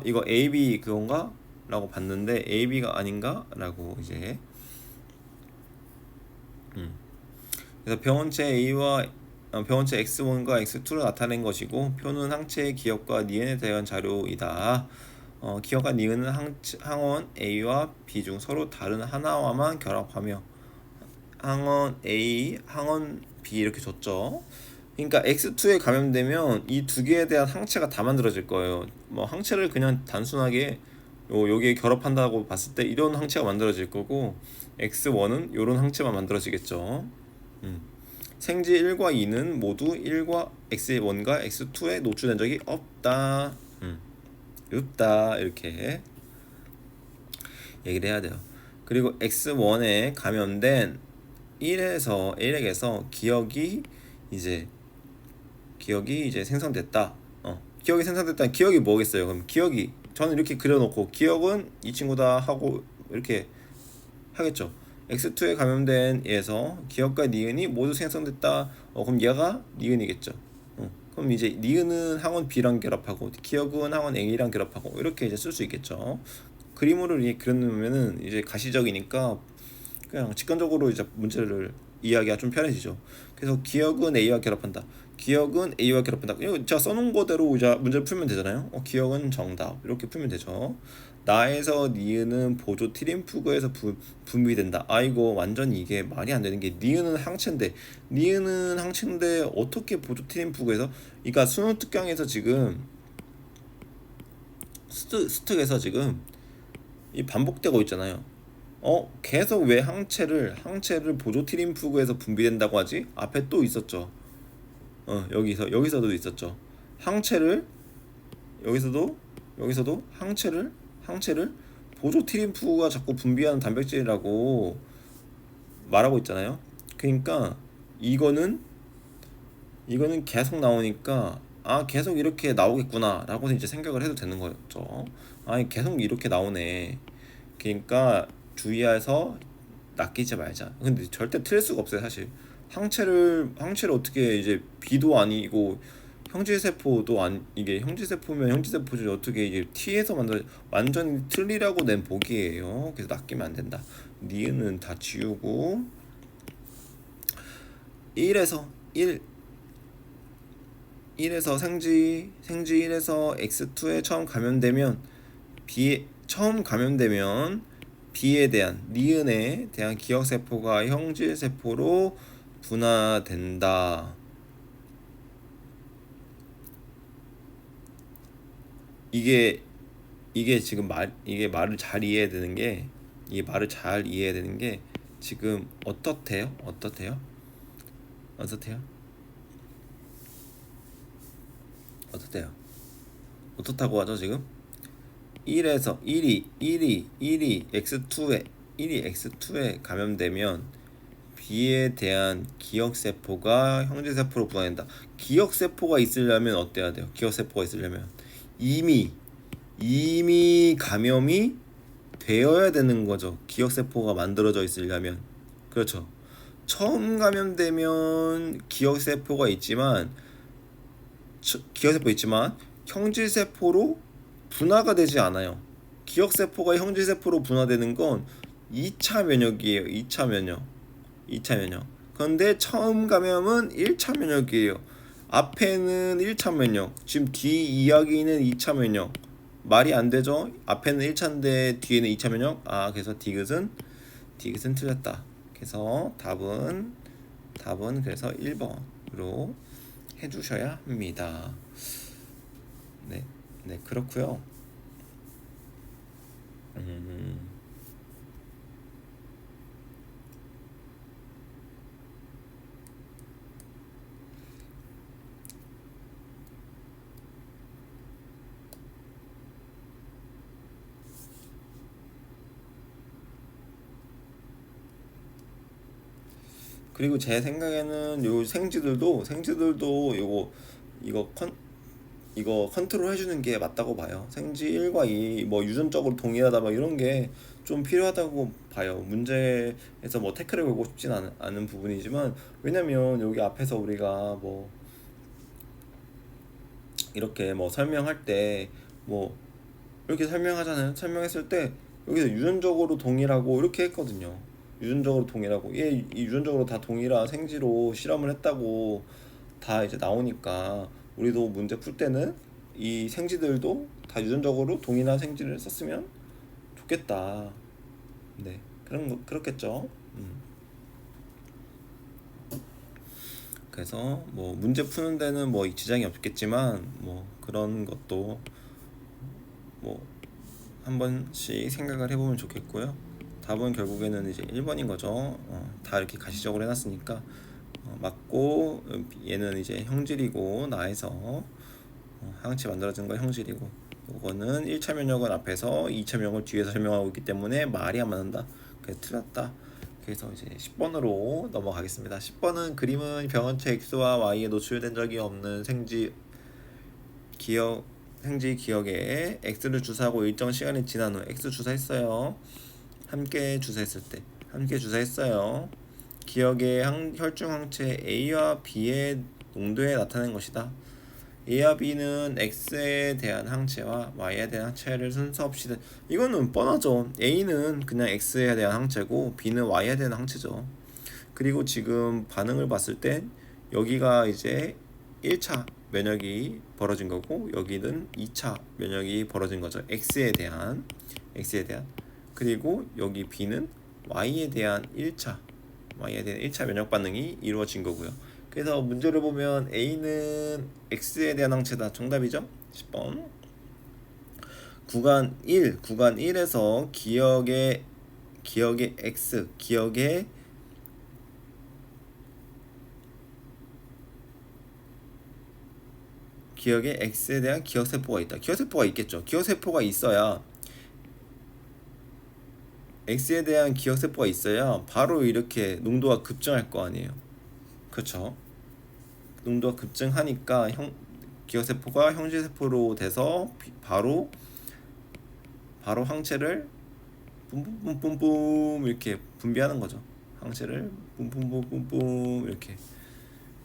이거 AB 그건가? 라고 봤는데 AB가 아닌가? 라고 이제 그래서 병원체 A와 병원체 X1과 X2를 나타낸 것이고, 표는 항체의 기억과 니은에 대한 자료이다. 기억과 니은은 항원 A와 B 중 서로 다른 하나와만 결합하며 항원 A, 항원 B 이렇게 줬죠. 그러니까 X2에 감염되면 이 두 개에 대한 항체가 다 만들어질 거예요. 뭐 항체를 그냥 단순하게 여기에 결합한다고 봤을 때 이런 항체가 만들어질 거고, X1은 이런 항체만 만들어지겠죠. 생지 1과 2는 모두 X1과 X2에 노출된 적이 없다. 이렇게 얘기를 해야 돼요. 그리고 X1에 감염된 1액에서 기억이 이제 생성됐다. 기억이 생성됐다는 기억이 뭐겠어요? 그럼 기억이, 저는 이렇게 그려놓고 기억은 이 친구다 하고 이렇게 하겠죠. X2에 감염된 얘에서 기억과 니은이 모두 생성됐다. 그럼 얘가 니은이겠죠. 그럼 이제 니은은 항원 B랑 결합하고 기억은 항원 A랑 결합하고 이렇게 이제 쓸 수 있겠죠. 그림으로 이렇게 그려놓으면은 이제 가시적이니까 그냥 직관적으로 이제 문제를 이해하기가 좀 편해지죠. 그래서 기억은 A와 결합한다. 기억은 A와 결합한다. 이거 제가 써놓은 거대로 이제 문제를 풀면 되잖아요. 기억은 정답. 이렇게 풀면 되죠. 나에서 니은은 보조 트림프구에서 분비된다. 이거 완전 이게 말이 안 되는 게, 니은은 항체인데 어떻게 보조 트림프구에서, 그러니까 순호특강에서 지금 스특에서 지금 이 반복되고 있잖아요. 계속 왜 항체를 보조 트림프구에서 분비된다고 하지? 앞에 또 있었죠. 여기서도 있었죠. 항체를 여기서도 항체를 보조 트림프가 자꾸 분비하는 단백질이라고 말하고 있잖아요. 그러니까 이거는 계속 나오니까 계속 이렇게 나오겠구나 라고 이제 생각을 해도 되는 거였죠. 계속 이렇게 나오네. 그러니까 주의해서 낚이지 말자. 근데 절대 틀릴 수가 없어요, 사실. 항체를 어떻게 이제 B도 아니고 형제세포도 이게 형제세포면 형제세포지 어떻게 이게 T에서 완전히 틀리라고 낸 보기예요. 그래서 낚이면 안 된다. 니은은 다 지우고 1에서 1에서 생지 1에서 X2에 처음 감염되면 B에 대한 니은에 대한 기억세포가 형질세포로 분화된다. 이게 지금 이게 말을 잘 이해해야 되는 게, 이 말을 잘 이해해야 되는 게 지금 어떻대요? 어떻대요? 어떻다고 하죠 지금? 1에서 1이 X2에 감염되면 B에 대한 기억세포가 형질세포로 분화된다. 기억세포가 있으려면 어때야 돼요? 기억세포가 있으려면 이미 감염이 되어야 되는 거죠. 기억세포가 만들어져 있으려면. 그렇죠. 처음 감염되면 기억세포가 있지만 형질세포로 분화가 되지 않아요. 기억세포가 형질세포로 분화되는 건 2차 면역이에요. 2차 면역. 그런데 처음 감염은 1차 면역이에요. 앞에는 1차 면역, 지금 뒤 이야기는 2차 면역. 말이 안 되죠? 앞에는 1차인데 뒤에는 2차 면역. 그래서 디귿은 틀렸다. 그래서 답은 그래서 1번으로 해주셔야 합니다. 네, 그렇고요. 그리고 제 생각에는 요 생지들도 이거 컨트롤 해주는 게 맞다고 봐요. 생지 1과 2 뭐 유전적으로 동일하다 막 이런 게 좀 필요하다고 봐요. 문제에서 뭐 태클을 걸고 싶진 않은 부분이지만, 왜냐면 여기 앞에서 우리가 뭐 이렇게 뭐 설명할 때 뭐 이렇게 설명하잖아요. 설명했을 때 여기서 유전적으로 동일하고 이렇게 했거든요. 유전적으로 동일하고, 이 유전적으로 다 동일한 생지로 실험을 했다고 다 이제 나오니까, 우리도 문제 풀 때는 이 생지들도 다 유전적으로 동일한 생지를 썼으면 좋겠다. 네, 그렇겠죠. 그래서 뭐 문제 푸는 데는 뭐 지장이 없겠지만, 뭐 그런 것도 뭐 한 번씩 생각을 해보면 좋겠고요. 답은 결국에는 이제 1번인 거죠. 다 이렇게 가시적으로 해놨으니까 맞고, 얘는 이제 형질이고 나에서 항체 만들어진 거 형질이고, 이거는 1차 면역은 앞에서 2차 면역을 뒤에서 설명하고 있기 때문에 말이 안 맞는다. 그래서 틀렸다. 그래서 이제 10번으로 넘어가겠습니다. 10번은 그림은 병원체 X와 Y에 노출된 적이 없는 생지 기억에 X를 주사하고 일정 시간이 지난 후 X 주사했어요. 함께 주사했어요. 기억의 혈중 항체 A와 B의 농도에 나타낸 것이다. A와 B는 X에 대한 항체와 Y에 대한 항체를 순서 없이 이거는 뻔하죠. A는 그냥 X에 대한 항체고 B는 Y에 대한 항체죠. 그리고 지금 반응을 봤을 때 여기가 이제 1차 면역이 벌어진 거고, 여기는 2차 면역이 벌어진 거죠. X에 대한. 그리고 여기 B는 Y에 대한 1차 면역 반응이 이루어진 거고요. 그래서 문제를 보면 A는 X에 대한 항체다. 정답이죠? 10번. 구간 1에서 기억의 X, 기억의 X에 대한 기억세포가 있다. 기억세포가 있겠죠. 기억세포가 있어야, X에 대한 기억세포가 있어야 바로 이렇게 농도가 급증할 거 아니에요. 그렇죠. 농도가 급증하니까 기억세포가 형질세포로 돼서 바로 항체를 뿜뿜뿜뿜 이렇게 분비하는 거죠. 항체를 뿜뿜뿜뿜 이렇게.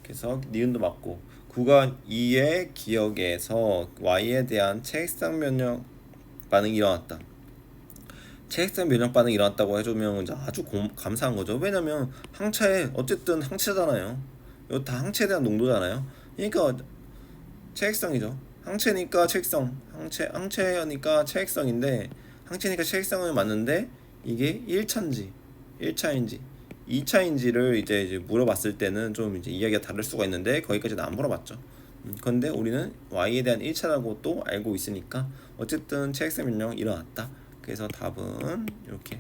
그래서 니은도 맞고, 구간 2의 기억에서 Y에 대한 체액상 면역 반응이 일어났다. 체액상 면역 반응이 일어났다고 해주면 이제 아주 감사한 거죠. 왜냐면 어쨌든 항체잖아요. 이거 다 항체에 대한 농도잖아요. 그러니까 체액성이죠. 항체니까 체액성, 항체니까 체액성인데, 항체니까 체액성은 맞는데 이게 1차인지 1차인지 2차인지를 이제 물어봤을 때는 좀 이제 이야기가 다를 수가 있는데 거기까지는 안 물어봤죠. 근데 우리는 y에 대한 1차라고 또 알고 있으니까 어쨌든 체액성 변형 일어났다. 그래서 답은 이렇게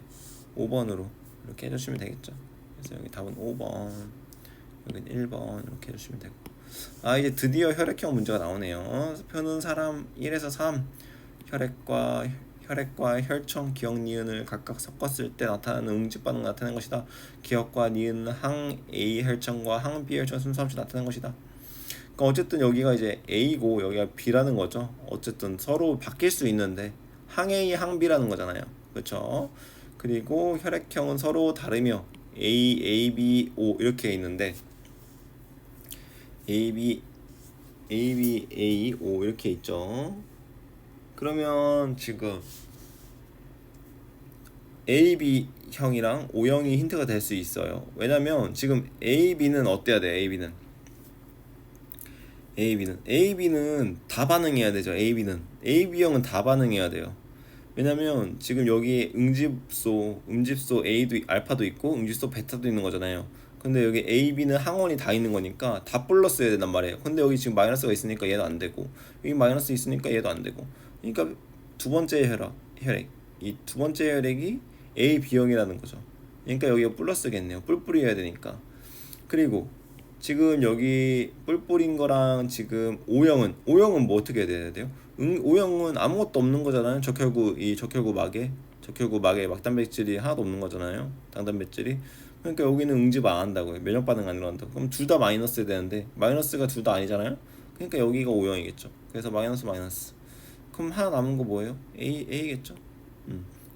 5번으로 이렇게 해주시면 되겠죠. 그래서 여기 답은 5번, 여기는 1번 이렇게 해주시면 되고. 이제 드디어 혈액형 문제가 나오네요. 표는 사람 1에서 3 혈액과 혈청, 기억, 니은을 각각 섞었을 때 나타나는 응집 반응 나타낸 것이다. 기억과 니은 항 A 혈청과 항 B 혈청 순서 없이 나타낸 것이다. 그러니까 어쨌든 여기가 이제 A고 여기가 B라는 거죠. 어쨌든 서로 바뀔 수 있는데 항 A, 항 B라는 거잖아요. 그렇죠? 그리고 혈액형은 서로 다르며 A, A, B, O 이렇게 있는데 A, B, A, B, A, O 이렇게 있죠. 그러면 지금 AB형이랑 O형이 힌트가 될 수 있어요. 왜냐면 지금 AB는 어때야 돼? AB는 다 반응해야 되죠. AB형은 다 반응해야 돼요. 왜냐면 지금 여기 음집소 A도 알파도 있고 응집소 베타도 있는 거잖아요. 근데 여기 A, B는 항원이 다 있는 거니까 다 플러스여야 된단 말이에요. 근데 여기 지금 마이너스가 있으니까 얘도 안 되고 여기 마이너스 있으니까 얘도 안 되고. 그러니까 두 번째 혈액 이 두 번째 혈액이 A, B형이라는 거죠. 그러니까 여기가 플러스겠네요. 뿔뿔이어야 되니까. 그리고 지금 여기 뿔뿔인 거랑 지금 O형은 뭐 어떻게 해야 돼요? O형은 아무것도 없는 거잖아요. 적혈구 막에 막단백질이 하나도 없는 거잖아요. 당단백질이. 그러니까 여기는 응집 안 한다고요. 면역 반응 안 일어난다고. 그럼 둘 다 마이너스 해야 되는데 마이너스가 둘 다 아니잖아요. 그러니까 여기가 O형이겠죠. 그래서 마이너스. 그럼 하나 남은 거 뭐예요? A겠죠.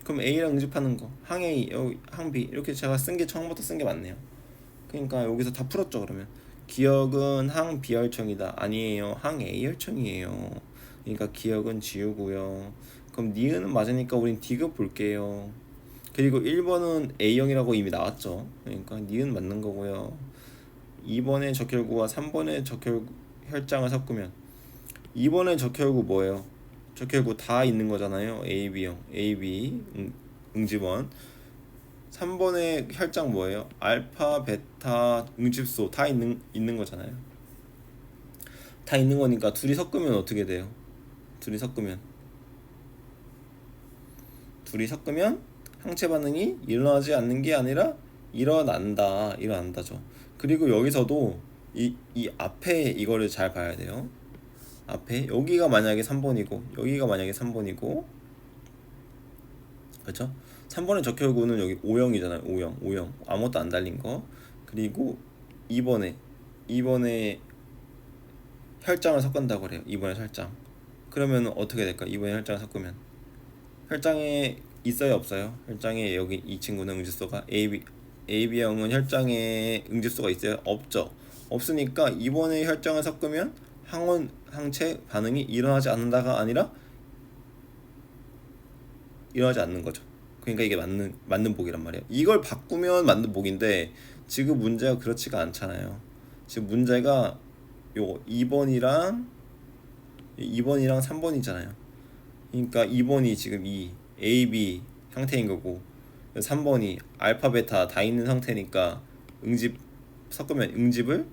그럼 A랑 응집하는 거 항 A, 여기 항 B 이렇게 제가 처음부터 쓴 게 맞네요. 그러니까 여기서 다 풀었죠. 그러면 기억은 항 B혈청이다. 아니에요. 항 A혈청이에요. 그러니까 기억은 지우고요. 그럼 니은은 맞으니까 우린 D급 볼게요. 그리고 1번은 A형이라고 이미 나왔죠. 그러니까 니은 맞는 거고요. 2번의 적혈구와 3번의 혈장을 섞으면 2번의 적혈구 뭐예요? 적혈구 다 있는 거잖아요. AB형, AB 응집원. 3번의 혈장 뭐예요? 알파, 베타, 응집소 다 있는 거잖아요. 다 있는 거니까 둘이 섞으면 어떻게 돼요? 둘이 섞으면 항체 반응이 일어나지 않는 게 아니라 일어난다죠. 그리고 여기서도 이 앞에 이거를 잘 봐야 돼요. 앞에 여기가 만약에 3번이고 여기가 만약에 3번이고 그렇죠? 3번의 적혈구는 여기 O형이잖아요. O형 아무것도 안 달린 거. 그리고 2번에 혈장을 섞은다고 그래요. 2번에 혈장. 그러면 어떻게 될까? 2번에 혈장을 섞으면 혈장에 있어요, 없어요? 혈장에 여기 이 친구는 응집소가 AB형은 혈장에 응집소가 있어요? 없죠. 없으니까 2번에 혈장을 섞으면 항체 반응이 일어나지 않는다가 아니라 일어나지 않는 거죠. 그러니까 이게 맞는 복이란 말이에요. 이걸 바꾸면 맞는 복인데 지금 문제가 그렇지가 않잖아요. 지금 문제가 요 2번이랑 3번이잖아요. 그러니까 2번이 지금 이 A, B 상태인 거고 3번이 알파, 베타 다 있는 상태니까 섞으면 응집을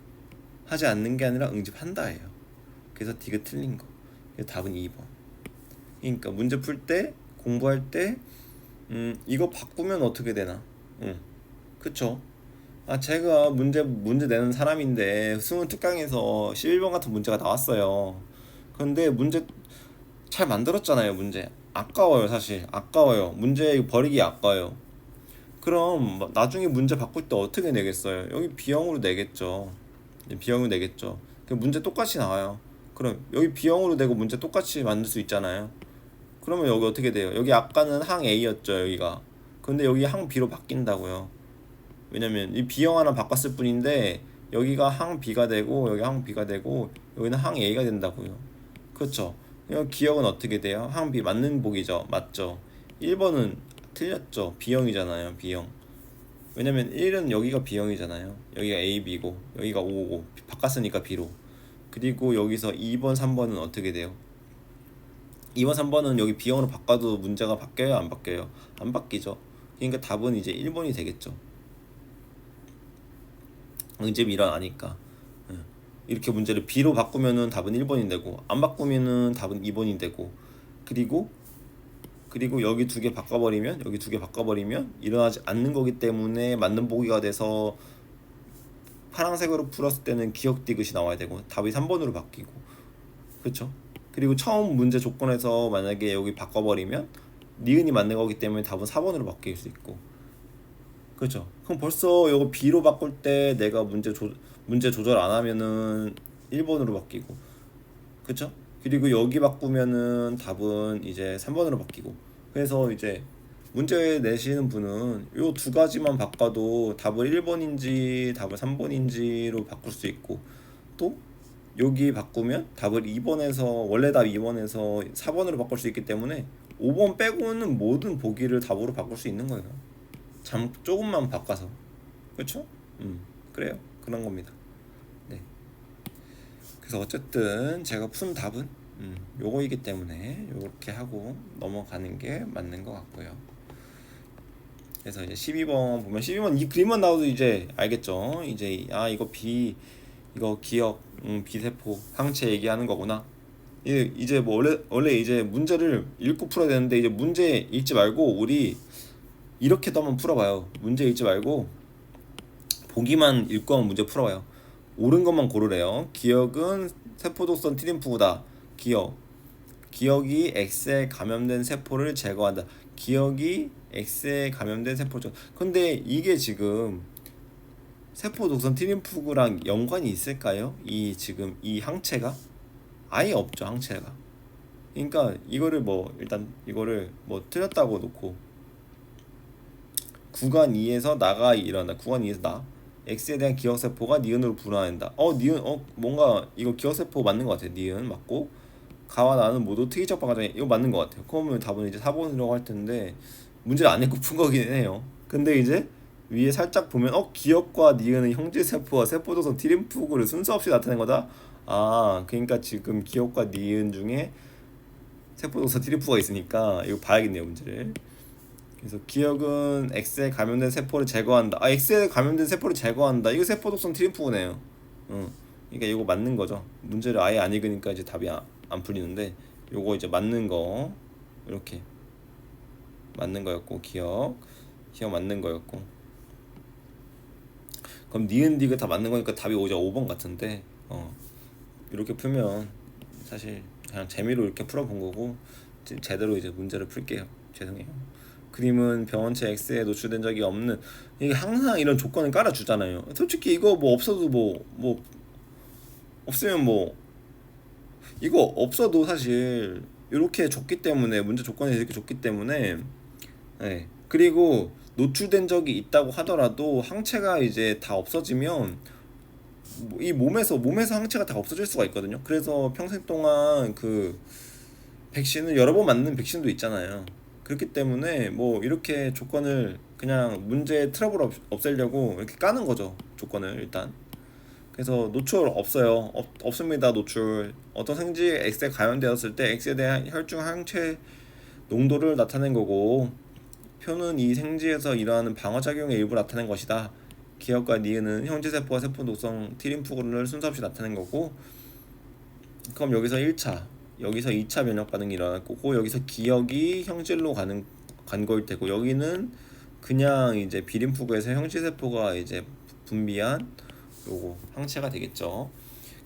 하지 않는 게 아니라 응집한다예요. 그래서 D가 틀린 거. 그래서 답은 2번. 그러니까 문제 풀 때 공부할 때 이거 바꾸면 어떻게 되나? 그쵸? 제가 문제 내는 사람인데 수능 특강에서 11번 같은 문제가 나왔어요. 그런데 문제 잘 만들었잖아요. 문제 아까워요. 사실 아까워요. 문제 버리기 아까워요. 그럼 나중에 문제 바꿀 때 어떻게 내겠어요? 여기 B형으로 내겠죠. 그 문제 똑같이 나와요. 그럼 여기 B형으로 내고 문제 똑같이 만들 수 있잖아요. 그러면 여기 어떻게 돼요? 여기 아까는 항 A였죠. 여기가. 근데 여기 항 B로 바뀐다고요. 왜냐면 이 B형 하나 바꿨을 뿐인데 여기가 항 B가 되고 여기 항 B가 되고 여기는 항 A가 된다고요. 그렇죠? 기억은 어떻게 돼요? 항 B 맞는 복이죠. 맞죠? 1번은 틀렸죠. B형이잖아요. B형. 왜냐면 1은 여기가 B형이잖아요. 여기가 A, B고 여기가 O고 바꿨으니까 B로. 그리고 여기서 2번, 3번은 어떻게 돼요? 2번, 3번은 여기 B형으로 바꿔도 문제가 바뀌어요? 안 바뀌어요? 안 바뀌죠. 그러니까 답은 이제 1번이 되겠죠. 응집이 일어나니까. 이렇게 문제를 B로 바꾸면은 답은 1번이 되고 안 바꾸면은 답은 2번이 되고 그리고 여기 두 개 바꿔버리면 여기 두 개 바꿔버리면 일어나지 않는 거기 때문에 맞는 보기가 돼서 파란색으로 풀었을 때는 기억 디귿이 나와야 되고 답이 3번으로 바뀌고 그렇죠. 그리고 처음 문제 조건에서 만약에 여기 바꿔버리면 니은이 맞는 거기 때문에 답은 4번으로 바뀔 수 있고 그렇죠. 그럼 벌써 이거 B로 바꿀 때 내가 문제 조절 안 하면은 1번으로 바뀌고 그렇죠. 그리고 여기 바꾸면은 답은 이제 3번으로 바뀌고 그래서 이제 문제 내시는 분은 요 두 가지만 바꿔도 답을 1번인지 답을 3번인지로 바꿀 수 있고 또 여기 바꾸면 답을 2번에서 원래 답 2번에서 4번으로 바꿀 수 있기 때문에 5번 빼고는 모든 보기를 답으로 바꿀 수 있는 거예요. 조금만 바꿔서 그렇죠? 그래요. 그런 겁니다. 네. 그래서 어쨌든 제가 푼 답은 요거이기 때문에 요렇게 하고 넘어가는 게 맞는 것 같고요. 그래서 이제 12번 보면 12번 이 그림만 나와도 이제 알겠죠. 이제 이거 이거 기억 비세포 항체 얘기하는 거구나. 이제 뭐 원래 이제 문제를 읽고 풀어야 되는데 이제 문제 읽지 말고 우리 이렇게도 한번 풀어봐요. 문제 읽지 말고 보기만 읽고 한번 문제 풀어봐요. 옳은 것만 고르래요. 기억은 세포독성 티림프구다. 기억이 X에 감염된 세포를 제거한다. 기억이 X에 감염된 세포죠. 근데 이게 지금 세포 독성 티림프구랑 연관이 있을까요? 지금 이 항체가 아예 없죠. 항체가. 그러니까 이거를 뭐 일단 이거를 뭐 틀렸다고 놓고 구간 2에서 나가 일어난다. 구간 2에서 나 X에 대한 기억세포가 니은으로 분화한다. 니은 뭔가 이거 기억세포 맞는 것 같아요. 니은 맞고 가와 나는 모두 특이적 방화장애 이거 맞는 것 같아요. 그러면 답은 이제 4번이라고 할 텐데 문제를 안 읽고 푼 거긴 해요. 근데 이제 위에 살짝 보면 기억과 니은은 형제세포와 세포도성 티림프구를 순서 없이 나타낸 거다. 그러니까 지금 기억과 니은 중에 세포도성 티림프가 있으니까 이거 봐야겠네요 문제를. 그래서 기억은 X에 감염된 세포를 제거한다. X에 감염된 세포를 제거한다. 이거 세포독성 티림프구네요. 그러니까 이거 맞는 거죠. 문제를 아예 안 읽으니까 이제 답이 안 풀리는데 요거 이제 맞는 거 이렇게 맞는 거였고 기억 맞는 거였고 그럼 니은 디귿 다 맞는 거니까 답이 오죠. 5번 같은데 이렇게 풀면 사실 그냥 재미로 이렇게 풀어본 거고 제대로 이제 문제를 풀게요. 죄송해요. 그림은 병원체 X에 노출된 적이 없는 이게 항상 이런 조건을 깔아주잖아요. 솔직히 이거 뭐 없어도 뭐 없으면 뭐 이거 없어도 사실 이렇게 줬기 때문에 문제 조건이 이렇게 줬기 때문에 네. 그리고 노출된 적이 있다고 하더라도 항체가 이제 다 없어지면 이 몸에서 항체가 다 없어질 수가 있거든요. 그래서 평생 동안 그 백신을 여러 번 맞는 백신도 있잖아요. 그렇기 때문에 뭐 이렇게 조건을 그냥 문제 트러블 없애려고 이렇게 까는 거죠. 조건을 일단. 그래서 노출 없어요. 없습니다. 노출. 어떤 생지에 X에 감염되었을 때 X에 대한 혈중 항체 농도를 나타낸 거고 표는 이 생지에서 일어나는 방어작용의 일부 나타낸 것이다. 기억과 니은은 형제세포와 세포 독성 티림프구를 순서 없이 나타낸 거고 그럼 여기서 1차 여기서 2차 면역 반응이 일어날 거고 여기서 기억이 형질로 간 거일 테고 여기는 그냥 이제 비림프구에서 형질세포가 이제 분비한 요거 항체가 되겠죠.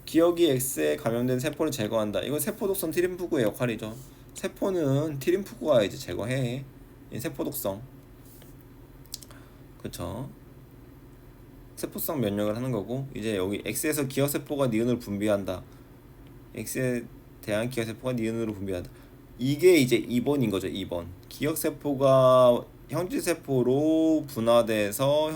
기억이 X에 감염된 세포를 제거한다. 이건 세포 독성 티림프구의 역할이죠. 세포는 티림프구가 이제 제거해. 세포 독성. 그쵸. 세포성 면역을 하는 거고 이제 여기 X에서 기억세포가 니은을 분비한다. X에 대한 기억세포가 니은으로 분비한다. 이게 이제 2번인 거죠. 2번. 기억세포가 형질세포로 분화돼서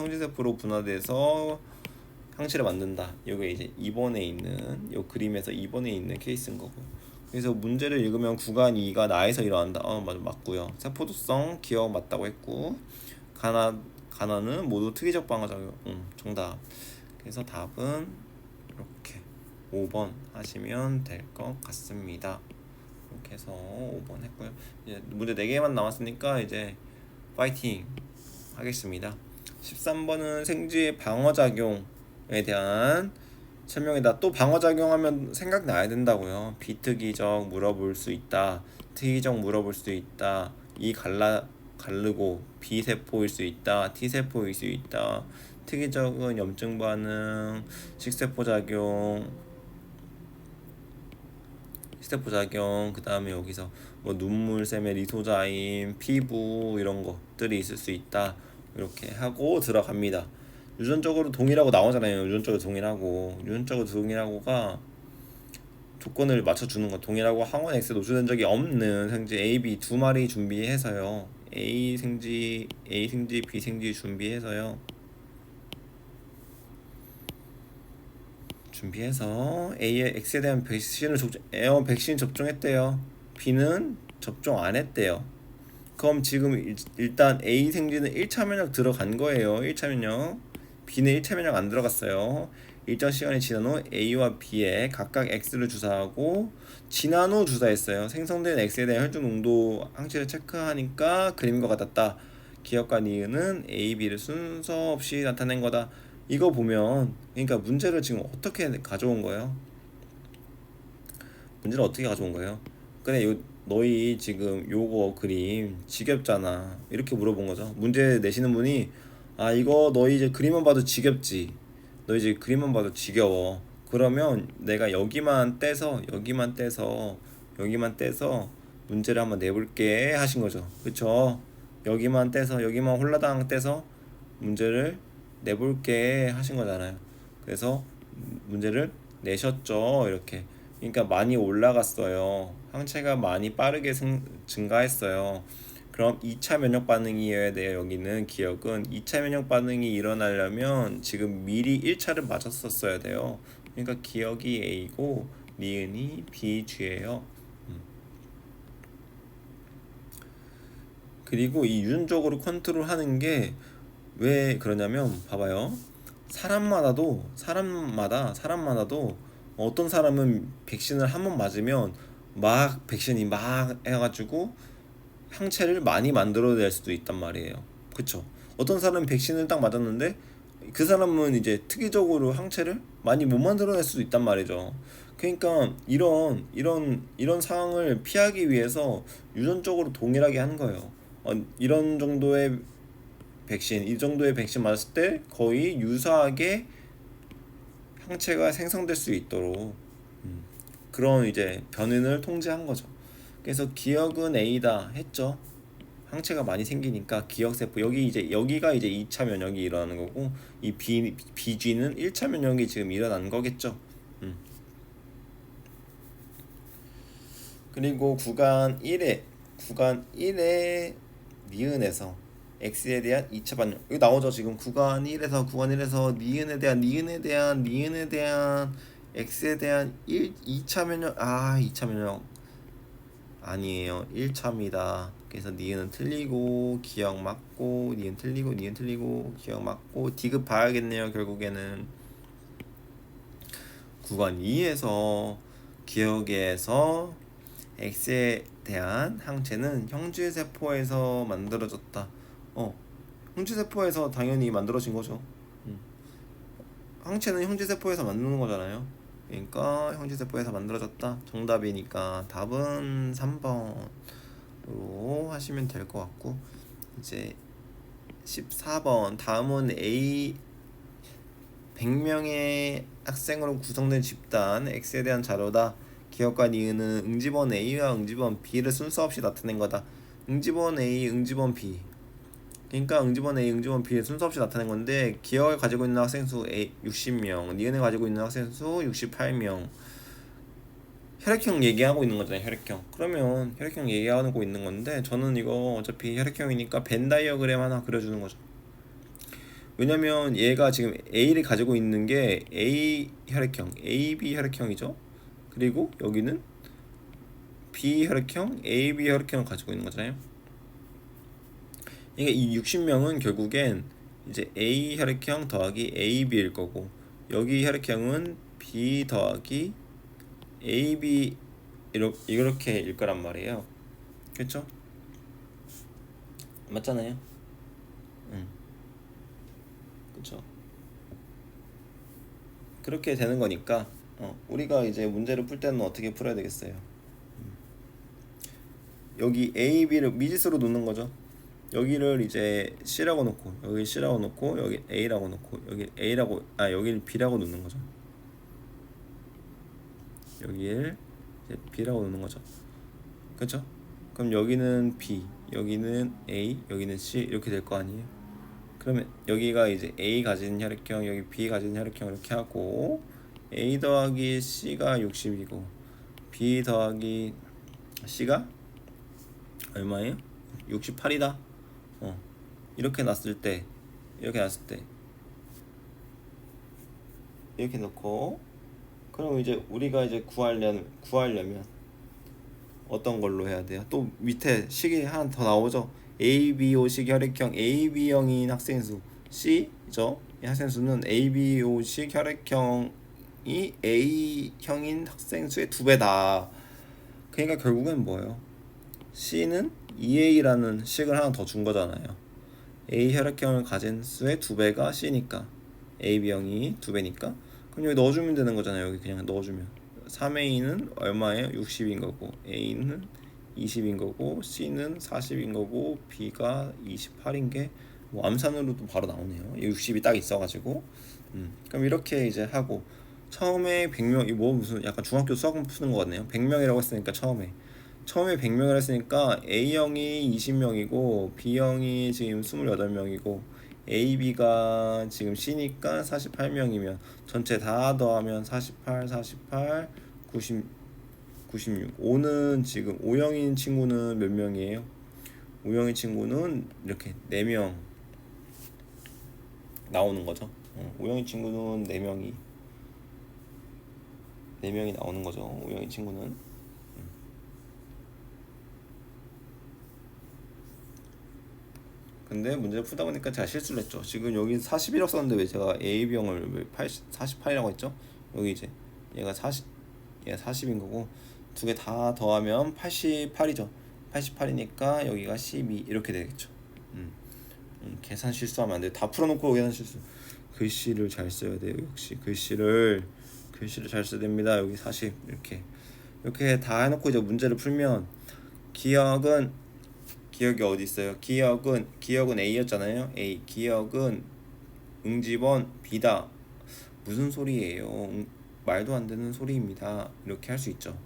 항체를 만든다. 이게 이제 2번에 있는 요 그림에서 2번에 있는 케이스인 거고. 그래서 문제를 읽으면 구간 2가 나에서 일어난다. 맞아 맞고요. 세포도성 기억 맞다고 했고 간화는 모두 특이적 방어작용. 정답. 그래서 답은 이렇게 5번 하시면 될 것 같습니다. 이렇게 해서 5번 했고요. 이제 문제 4개만 남았으니까 이제 파이팅 하겠습니다. 13번은 생쥐의 방어작용에 대한 설명이다. 또 방어작용하면 생각나야 된다고요. 비특이적 물어볼 수 있다. 특이적 물어볼 수 있다. 가르고 B세포일 수 있다. T세포일 수 있다. 특이적은 염증 반응, 식세포 작용, 그 다음에 여기서 뭐 눈물샘의 리소자임, 피부 이런 것들이 있을 수 있다. 이렇게 하고 들어갑니다. 유전적으로 동일하고 나오잖아요. 유전적으로 동일하고가 조건을 맞춰주는 거. 동일하고 항원 X 노출된 적이 없는 생쥐 A, B 두 마리 준비해서요. A 생쥐, B 생쥐 준비해서 A의 X에 대한 백신 접종했대요. B는 접종 안 했대요. 그럼 지금 일단 A 생쥐는 1차 면역 들어간 거예요. 1차 면역. B는 1차 면역 안 들어갔어요. 일정 시간이 지난 후 A와 B에 각각 X를 주사하고 지난 후 주사했어요. 생성된 X에 대한 혈중 농도 항체를 체크하니까 그림과 같았다. 기억과 니은은 A, B를 순서 없이 나타낸 거다. 이거 보면 그러니까 문제를 지금 어떻게 가져온 거예요? 그래, 너희 지금 요거 그림 지겹잖아. 이렇게 물어본 거죠. 문제 내시는 분이 이거 너희 이제 그림만 봐도 지겹지. 너 이제 그림만 봐도 지겨워. 그러면 내가 여기만 떼서 문제를 한번 내볼게 하신 거죠. 그쵸? 여기만 홀라당 떼서 문제를 내볼게 하신 거잖아요. 그래서 문제를 내셨죠. 이렇게. 그러니까 많이 올라갔어요. 항체가 많이 빠르게 증가했어요. 그럼 2차 면역 반응이어야 돼요. 여기는 기억은 2차 면역 반응이 일어나려면 지금 미리 1차를 맞았었어야 돼요. 그러니까 기억이 A고 니은이 B, G예요. 그리고 이 유전적으로 컨트롤하는 게 왜 그러냐면 봐봐요. 사람마다도 어떤 사람은 백신을 한 번 맞으면 백신이 막 해가지고 항체를 많이 만들어낼 수도 있단 말이에요. 그쵸? 어떤 사람은 백신을 딱 맞았는데 그 사람은 이제 특이적으로 항체를 많이 못 만들어낼 수도 있단 말이죠. 그러니까 이런 상황을 피하기 위해서 유전적으로 동일하게 하는 거예요. 이 정도의 백신 맞았을 때 거의 유사하게 항체가 생성될 수 있도록 그런 이제 변인을 통제한 거죠. 그래서 기억은 A다 했죠. 항체가 많이 생기니까 기억세포 여기가 이제 2차 면역이 일어나는 거고 이 BG는 1차 면역이 지금 일어난 거겠죠. 그리고 구간 1의 니은에서 X에 대한 2차 반영 여기 나오죠. 지금 구간 1에서 니은에 대한 X에 대한 2차 면역 2차 면역 아니에요. 1차입니다. 그래서 니은은 틀리고 기억 맞고 니은 틀리고 기억 맞고 디귿 봐야겠네요. 결국에는 구간 2에서 기억에서 X에 대한 항체는 형제세포에서 만들어졌다. 형제세포에서 당연히 만들어진 거죠. 항체는 형제세포에서 만드는 거잖아요. 그러니까 형제세포에서 만들어졌다. 정답이니까 답은 3번으로 하시면 될 것 같고 이제 14번 다음은 100명의 학생으로 구성된 집단 X에 대한 자료다. 기억과 니은은 응집원 A와 응집원 B를 순서 없이 나타낸 거다. 응집원 A, 응집원 B 그러니까 응집원 A, 응집원 B를 순서 없이 나타낸 건데 기억을 가지고 있는 학생 수 60명, 니은을 가지고 있는 학생 수 68명. 혈액형 얘기하고 있는 거잖아요. 그러면 혈액형 얘기하고 있는 건데 저는 이거 어차피 혈액형이니까 벤 다이어그램 하나 그려주는 거죠. 왜냐면 얘가 지금 A를 가지고 있는 게 A 혈액형, AB 혈액형이죠. 그리고 여기는 B 혈액형, AB 혈액형을 가지고 있는 거잖아요. 그러니까 이 60명은 결국엔 이제 A 혈액형 더하기 AB일 거고, 여기 혈액형은 B 더하기 AB 이렇게일 거란 말이에요. 그렇죠? 맞잖아요. 응, 그렇죠. 그렇게 되는 거니까 우리가 이제 문제를 풀 때는 어떻게 풀어야 되겠어요? 여기 A, B를 미지수로 놓는 거죠. 여기를 이제 C라고 놓고, 여기 C라고 놓고, 여기 A라고 놓고, 여기 여기를 B라고 놓는 거죠. 여기를 이제 B라고 놓는 거죠. 그렇죠? 그럼 여기는 B, 여기는 A, 여기는 C 이렇게 될 거 아니에요? 그러면 여기가 이제 A 가진 혈액형, 여기 B 가진 혈액형 이렇게 하고, A 더하기 C가 60이고 B 더하기 C가 얼마예요? 68이다. 이렇게 놨을 때, 이렇게 놨을 때 이렇게 놓고, 그럼 이제 우리가 이제 구하려면 어떤 걸로 해야 돼요? 또 밑에 식이 하나 더 나오죠. ABO식 혈액형 AB형인 학생 수 C죠. 이 학생 수는 ABO식 혈액형이 A형인 학생 수의 2배다. 그러니까 결국엔 뭐예요? C는 EA라는 식을 하나 더 준 거잖아요. A 혈액형을 가진 수의 2배가 C니까, AB형이 2배니까 그럼 여기 넣어주면 되는 거잖아요. 여기 그냥 넣어주면 3A는 얼마예요? 60인 거고, A는 20인 거고, C는 40인 거고, B가 28인 게 뭐 암산으로도 바로 나오네요. 60이 딱 있어가지고. 그럼 이렇게 이제 하고, 처음에 100명, 이뭐 무슨 약간 중학교 수학 푸는 거 같네요. 100명이라고 했으니까 처음에 100명을 했으니까 A형이 20명이고 B형이 지금 28명이고 AB가 지금 C니까 48명이면 전체 다 더하면 48, 48, 90, 96. O는 지금 O형인 친구는 몇 명이에요? O형인 친구는 이렇게 4명 나오는 거죠. O형인 친구는 4명이 나오는 거죠. O형인 친구는. 근데 문제를 풀다 보니까 제가 실수를 했죠. 지금 여기 41억 썼는데 왜 제가 AB형을 왜 48이라고 했죠? 여기 이제 얘가 40, 얘가 40인 거고, 두 개 다 더하면 88이죠. 88이니까 여기가 12 이렇게 되겠죠. 계산 실수하면 안 돼요. 다 풀어놓고 계산 실수. 글씨를 잘 써야 돼요. 역시 글씨를 잘 써야 됩니다. 여기 40 이렇게 다 해놓고 이제 문제를 풀면, 기억이 어디 있어요? 기억은 A였잖아요. 기억은 응집원 B다. 무슨 소리예요? 말도 안 되는 소리입니다. 이렇게 할 수 있죠.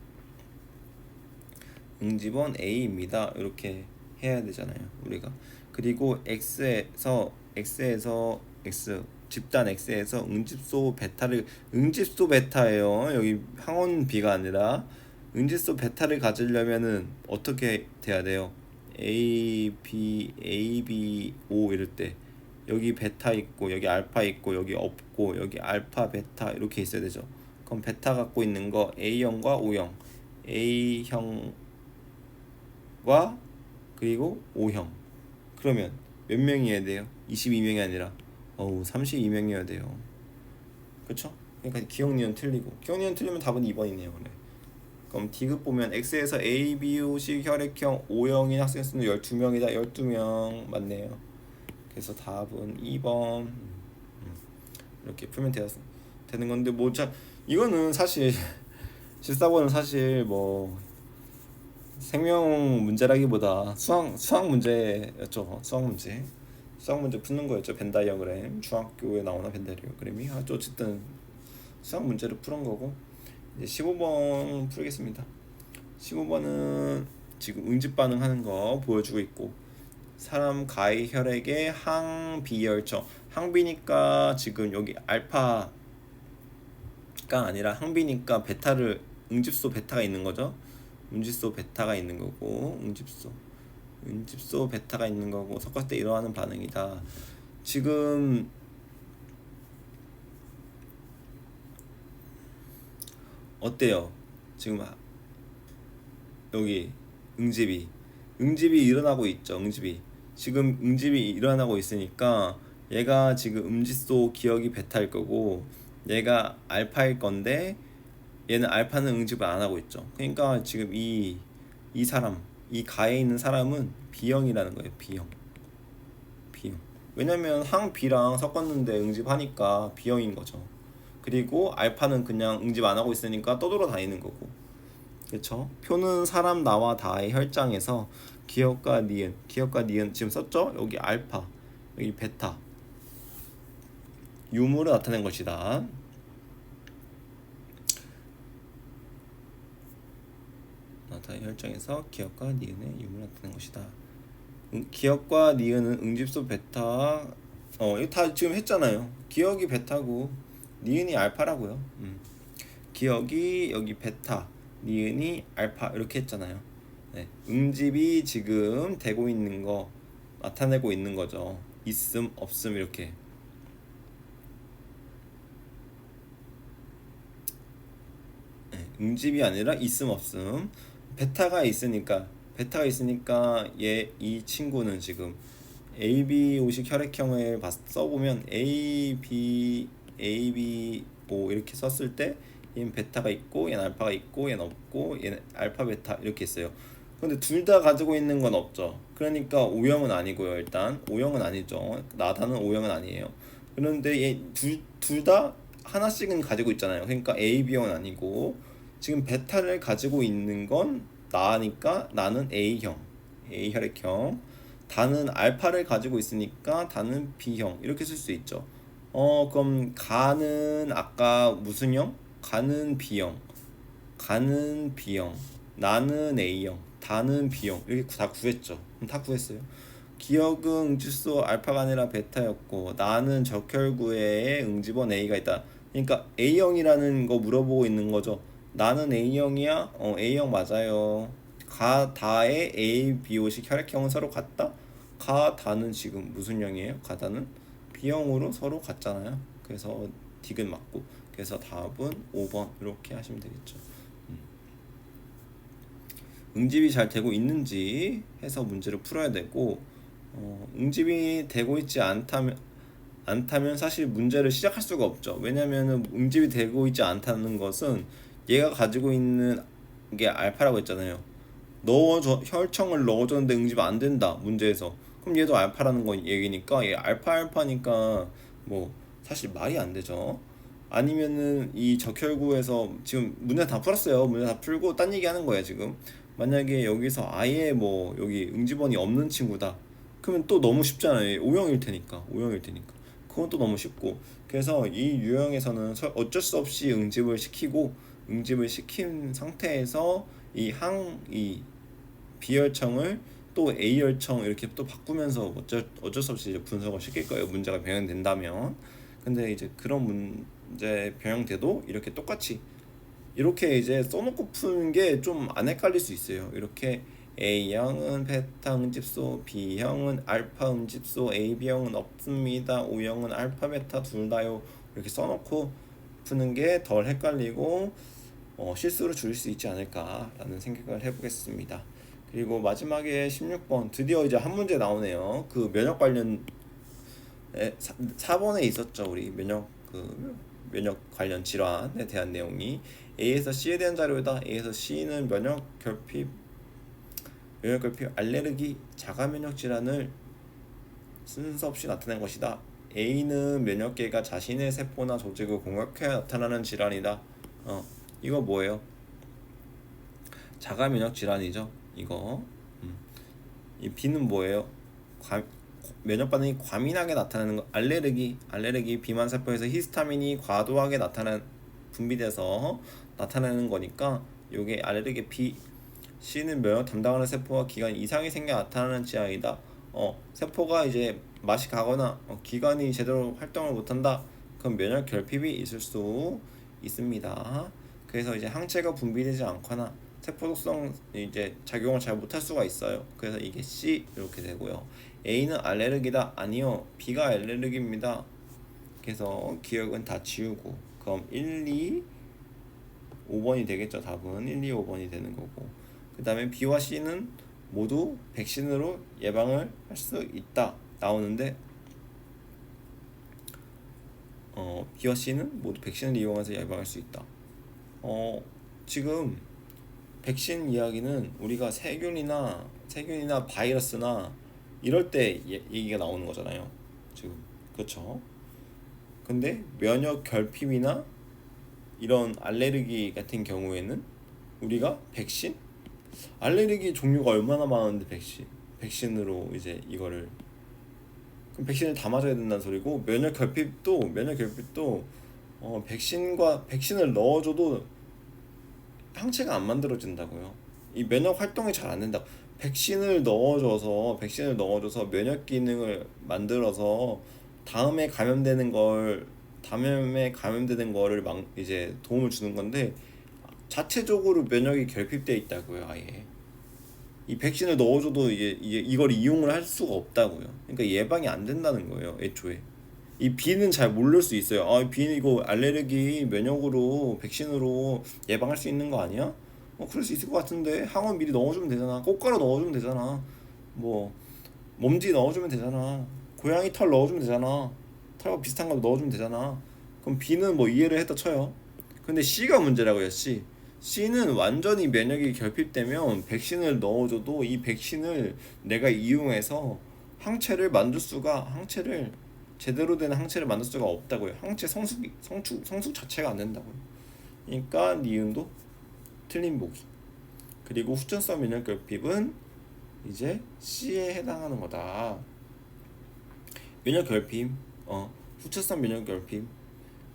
응집원 A입니다. 이렇게 해야 되잖아요, 우리가. 그리고 X에서 X 집단 X에서 응집소 베타예요. 여기 항원 B가 아니라 응집소 베타를 가지려면은 어떻게 돼야 돼요? A, B, O 이럴 때 여기 베타 있고 여기 알파 있고 여기 없고 여기 알파, 베타 이렇게 있어야 되죠. 그럼 베타 갖고 있는 거 A형과 O형, A형과 그리고 O형. 그러면 몇 명이어야 돼요? 22명이 아니라 32명이어야 돼요. 그쵸? 그러니까 기억니은 틀리고, 기억니은 틀리면 답은 2번이네요. 그래. 그럼 D급 보면 X에서 A, B, O식 혈액형 O형인 학생 수는 12명이다. 12명 맞네요. 그래서 답은 2번. 이렇게 풀면 되는 건데, 이거는 사실 실사고는 사실 뭐 생명 문제라기보다 수학 문제였죠. 수학 문제 푸는 거였죠. 벤 다이어그램, 중학교에 나오나 벤 다이어그램이. 어쨌든 수학 문제를 푸는 거고, 이제 15번 풀겠습니다. 15번은 지금 응집 반응하는 거 보여주고 있고, 사람 가해 혈액의 항비혈청, 항비니까 지금 여기 알파가 아니라 항비니까 응집소 베타가 있는 거죠. 응집소 베타가 있는 거고, 응집소 베타가 있는 거고, 섞었을 때 일어나는 반응이다. 지금 어때요? 지금 여기 응집이 일어나고 있죠. 지금 응집이 일어나고 있으니까 얘가 지금 음지소 기억이 베타일 거고 얘가 알파일 건데 얘는 알파는 응집을 안 하고 있죠. 그러니까 지금 이 사람, 이 가에 있는 사람은 B형이라는 거예요. B형. 왜냐면 항 B랑 섞었는데 응집하니까 B형인 거죠. 그리고 알파는 그냥 응집 안 하고 있으니까 떠돌아다니는 거고. 그렇죠? 표는 사람 나와 다의 혈장에서 기억과 니은 지금 썼죠? 여기 알파, 여기 베타 유무를 나타낸 것이다. 나타낸 혈장에서 기억과 니은의 유무를 나타낸 것이다. 기억과 니은은 응집소 베타 이거 다 지금 했잖아요. 기억이 베타고 니은이 알파라고요. 기억이 여기 베타, 니은이 알파 이렇게 했잖아요. 네, 응집이 지금 되고 있는 거 나타내고 있는 거죠. 있음 없음 이렇게. 네, 응집이 아니라 있음 없음. 베타가 있으니까 얘 이 친구는 지금 AB 오식 혈액형을 써보면 AB 뭐 이렇게 썼을 때 얘는 베타가 있고 얘는 알파가 있고 얘는 없고 얘는 알파 베타 이렇게 있어요. 근데 둘 다 가지고 있는 건 없죠. 그러니까 O형은 아니고요. 일단 O형은 아니죠. 나다는 O형은 아니에요. 그런데 얘 둘 다 하나씩은 가지고 있잖아요. 그러니까 AB형은 아니고 지금 베타를 가지고 있는 건 나니까 나는 A형, A 혈액형. 다는 알파를 가지고 있으니까 다는 B형 이렇게 쓸 수 있죠. 그럼 가는 아까 무슨 형? 가는 B형, 나는 A형, 다는 B형 이렇게 다 구했죠. 다 구했어요. 기억은 응집소 알파가 아니라 베타였고 나는 적혈구에 응집원 A가 있다. 그러니까 A형이라는 거 물어보고 있는 거죠. 나는 A형이야? A형 맞아요. 다의 A, B오식 혈액형은 서로 같다? 다는 지금 무슨 형이에요? 다는 B형으로 서로 같잖아요. 그래서 디귿 맞고. 그래서 답은 5번 이렇게 하시면 되겠죠. 응집이 잘 되고 있는지 해서 문제를 풀어야 되고 응집이 되고 있지 않다면 사실 문제를 시작할 수가 없죠. 왜냐면은 응집이 되고 있지 않다는 것은 얘가 가지고 있는 게 알파라고 했잖아요. 혈청을 넣어줬는데 응집 안 된다 문제에서. 그럼 얘도 알파라는 거 얘기니까 얘 알파니까 뭐 사실 말이 안 되죠. 아니면은 이 적혈구에서 지금 문제 다 풀었어요. 문제 다 풀고 딴 얘기 하는 거예요 지금. 만약에 여기서 아예 뭐 여기 응집원이 없는 친구다. 그러면 또 너무 쉽잖아요. O형일 테니까. 그건 또 너무 쉽고. 그래서 이 유형에서는 어쩔 수 없이 응집을 시킨 상태에서 이 B열청을 또 A열청 이렇게 또 바꾸면서 어쩔 수 없이 이제 분석을 시킬 거예요. 문제가 변형된다면. 근데 이제 그런 문제 변형돼도 이렇게 똑같이 이렇게 이제 써놓고 푸는 게 좀 안 헷갈릴 수 있어요. 이렇게 A형은 베타 응집소, B형은 알파 응집소, AB형은 없습니다. O형은 알파 베타 둘 다요. 이렇게 써놓고 푸는 게 덜 헷갈리고 실수를 줄일 수 있지 않을까라는 생각을 해보겠습니다. 그리고 마지막에 16번 드디어 이제 한 문제 나오네요. 그 면역 관련 4번에 있었죠. 우리 면역 관련 질환에 대한 내용이 A에서 C에 대한 자료다. A에서 C는 면역 결핍 알레르기 자가 면역 질환을 순서 없이 나타낸 것이다. A는 면역계가 자신의 세포나 조직을 공격해 나타나는 질환이다. 이거 뭐예요? 자가 면역 질환이죠. 이거. 이 B는 뭐예요? 면역 반응이 과민하게 나타나는 거. 알레르기 비만 세포에서 히스타민이 과도하게 분비돼서 나타나는 거니까 요게 알레르기 B. C는 면역 담당하는 세포와 기관 이상이 생겨 나타나는 질환이다. 세포가 이제 맛이 가거나 기관이 제대로 활동을 못한다. 그럼 면역 결핍이 있을 수 있습니다. 그래서 이제 항체가 분비되지 않거나 세포 독성 이제 작용을 잘 못할 수가 있어요. 그래서 이게 C 이렇게 되고요. A는 알레르기다. 아니요. B가 알레르기입니다. 그래서 기억은 다 지우고 그럼 1, 2, 5번이 되겠죠. 답은 1, 2, 5번이 되는 거고 그 다음에 B와 C는 모두 백신으로 예방을 할 수 있다 나오는데 B와 C는 모두 백신을 이용해서 예방할 수 있다. 지금 백신 이야기는 우리가 세균이나 바이러스나 이럴 때 얘기가 나오는 거잖아요. 지금 그렇죠? 근데 면역 결핍이나 이런 알레르기 같은 경우에는 우리가 백신? 알레르기 종류가 얼마나 많은데 백신으로 이제 이거를 그럼 백신을 다 맞아야 된다는 소리고 면역 결핍도 백신을 넣어줘도 항체가 안 만들어진다고요. 이 면역 활동이 잘 안 된다. 백신을 넣어줘서 면역 기능을 만들어서 다음에 감염되는 거를 이제 도움을 주는 건데 자체적으로 면역이 결핍돼 있다고요, 아예. 이 백신을 넣어줘도 이걸 이용을 할 수가 없다고요. 그러니까 예방이 안 된다는 거예요, 애초에. 이 B는 잘 모를 수 있어요. B는 이거 알레르기 면역으로 백신으로 예방할 수 있는 거 아니야? 그럴 수 있을 것 같은데 항원 미리 넣어주면 되잖아. 꽃가루 넣어주면 되잖아. 뭐 몸지 넣어주면 되잖아. 고양이 털 넣어주면 되잖아. 털과 비슷한 거 넣어주면 되잖아. 그럼 B는 뭐 이해를 했다 쳐요. 근데 C가 문제라고요. C는 완전히 면역이 결핍되면 백신을 넣어줘도 이 백신을 내가 이용해서 항체를 제대로 된 항체를 만들 수가 없다고요. 항체 성숙 자체가 안 된다고요. 그러니까 니은도 틀린 보기. 그리고 후천성 면역 결핍은 이제 C에 해당하는 거다. 면역 결핍, 후천성 면역 결핍.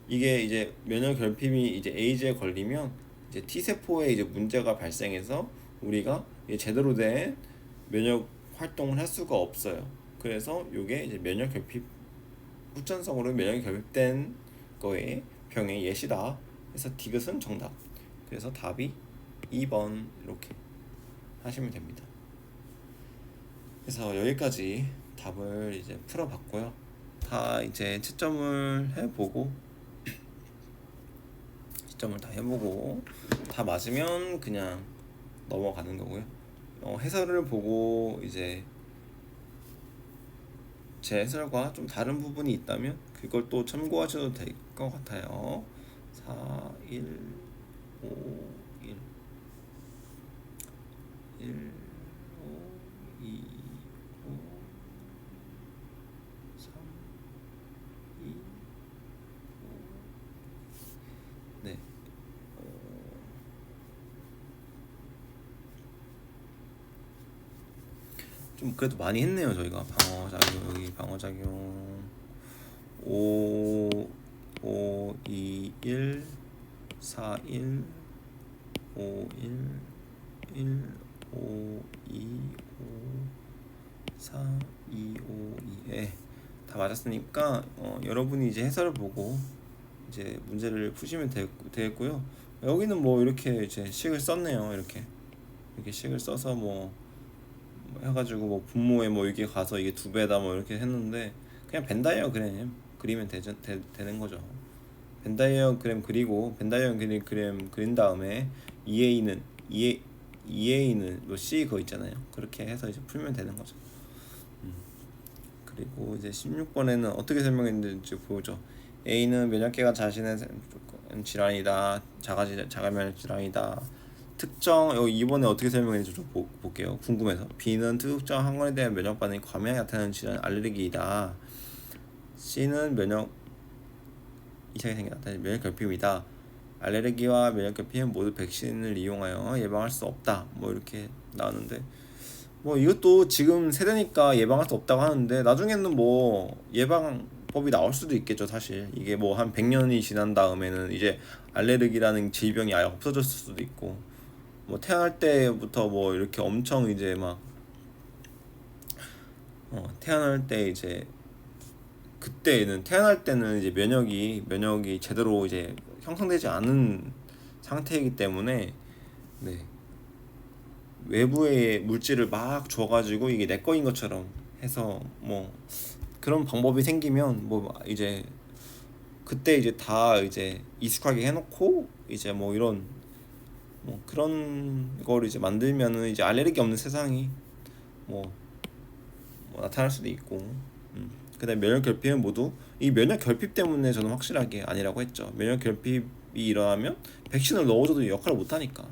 이게 이제 면역 결핍이 이제 에이즈에 걸리면 이제 T 세포에 이제 문제가 발생해서 우리가 제대로 된 면역 활동을 할 수가 없어요. 그래서 이게 이제 후천성으로 면역이 결핍된 거에 병의 예시다. 그래서 디귿은 정답. 그래서 답이 2번 이렇게 하시면 됩니다. 그래서 여기까지 답을 이제 풀어봤고요. 다 이제 채점을 다 해보고 다 맞으면 그냥 넘어가는 거고요. 해설을 보고 이제 제 해설과 좀 다른 부분이 있다면 그걸 또 참고하셔도 될 것 같아요. 4, 1, 5, 1, 1, 5, 2, 5, 3, 2, 5. 네. 좀 그래도 많이 했네요. 저희가 방어작용 5, 5, 2, 1, 4, 1, 5, 1, 1, 5, 2, 5, 4, 2, 5, 2에 다 맞았으니까 여러분이 이제 해설을 보고 이제 문제를 푸시면 되겠고요. 여기는 뭐 이렇게 이제 식을 썼네요. 이렇게 식을 써서 뭐 해가지고 뭐 분모에 뭐 이게 가서 이게 2배다 뭐 이렇게 했는데 그냥 벤다이어그램 그리면 되는 거죠. 벤다이어그램 그리고 벤다이어그램 그린 다음에 EA는 뭐 C 그거 있잖아요. 그렇게 해서 이제 풀면 되는 거죠. 그리고 이제 16번에는 어떻게 설명했는지 보죠. A는 면역계가 자신의 질환이다. 자가면역 질환이다. 이번에 어떻게 설명했는지 좀 볼게요. 궁금해서. B는 특정 항원에 대한 면역 반응이 과민하게 나타나는 질환 알레르기이다. C는 면역 이상이 생겨나타나는 면역 결핍이다. 알레르기와 면역 결핍은 모두 백신을 이용하여 예방할 수 없다. 뭐 이렇게 나왔는데 뭐 이것도 지금 세대니까 예방할 수 없다고 하는데 나중에는 뭐 예방법이 나올 수도 있겠죠. 사실 이게 뭐 한 100년이 지난 다음에는 이제 알레르기라는 질병이 아예 없어졌을 수도 있고 뭐 태어날 때부터 뭐 이렇게 엄청 이제 막 태어날 때 이제 태어날 때는 이제 면역이 제대로 이제 형성되지 않은 상태이기 때문에 네. 외부의 물질을 막 줘가지고 이게 내 거인 것처럼 해서 뭐 그런 방법이 생기면 뭐 이제 그때 이제 다 이제 익숙하게 해놓고 이제 뭐 이런 뭐 그런 걸 이제 만들면은 이제 알레르기 없는 세상이 뭐 나타날 수도 있고 그다음에 면역 결핍은 모두 이 면역 결핍 때문에 저는 확실하게 아니라고 했죠. 면역 결핍이 일어나면 백신을 넣어줘도 역할을 못 하니까.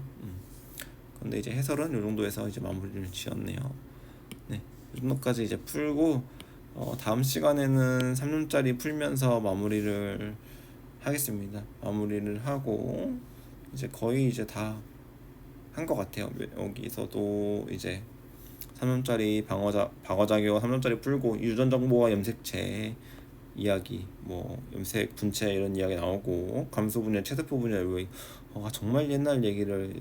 근데 이제 해설은 이 정도에서 이제 마무리를 지었네요. 네, 이 정도까지 이제 풀고 다음 시간에는 3년짜리 풀면서 마무리를 하겠습니다. 마무리를 하고 이제 거의 이제 다 한 것 같아요. 여기서도 이제 3년짜리 방어작용 3년짜리 풀고 유전 정보와 염색체 이야기, 뭐 염색 분체 이런 이야기 나오고 감소 분열, 체세포 분열 정말 옛날 얘기를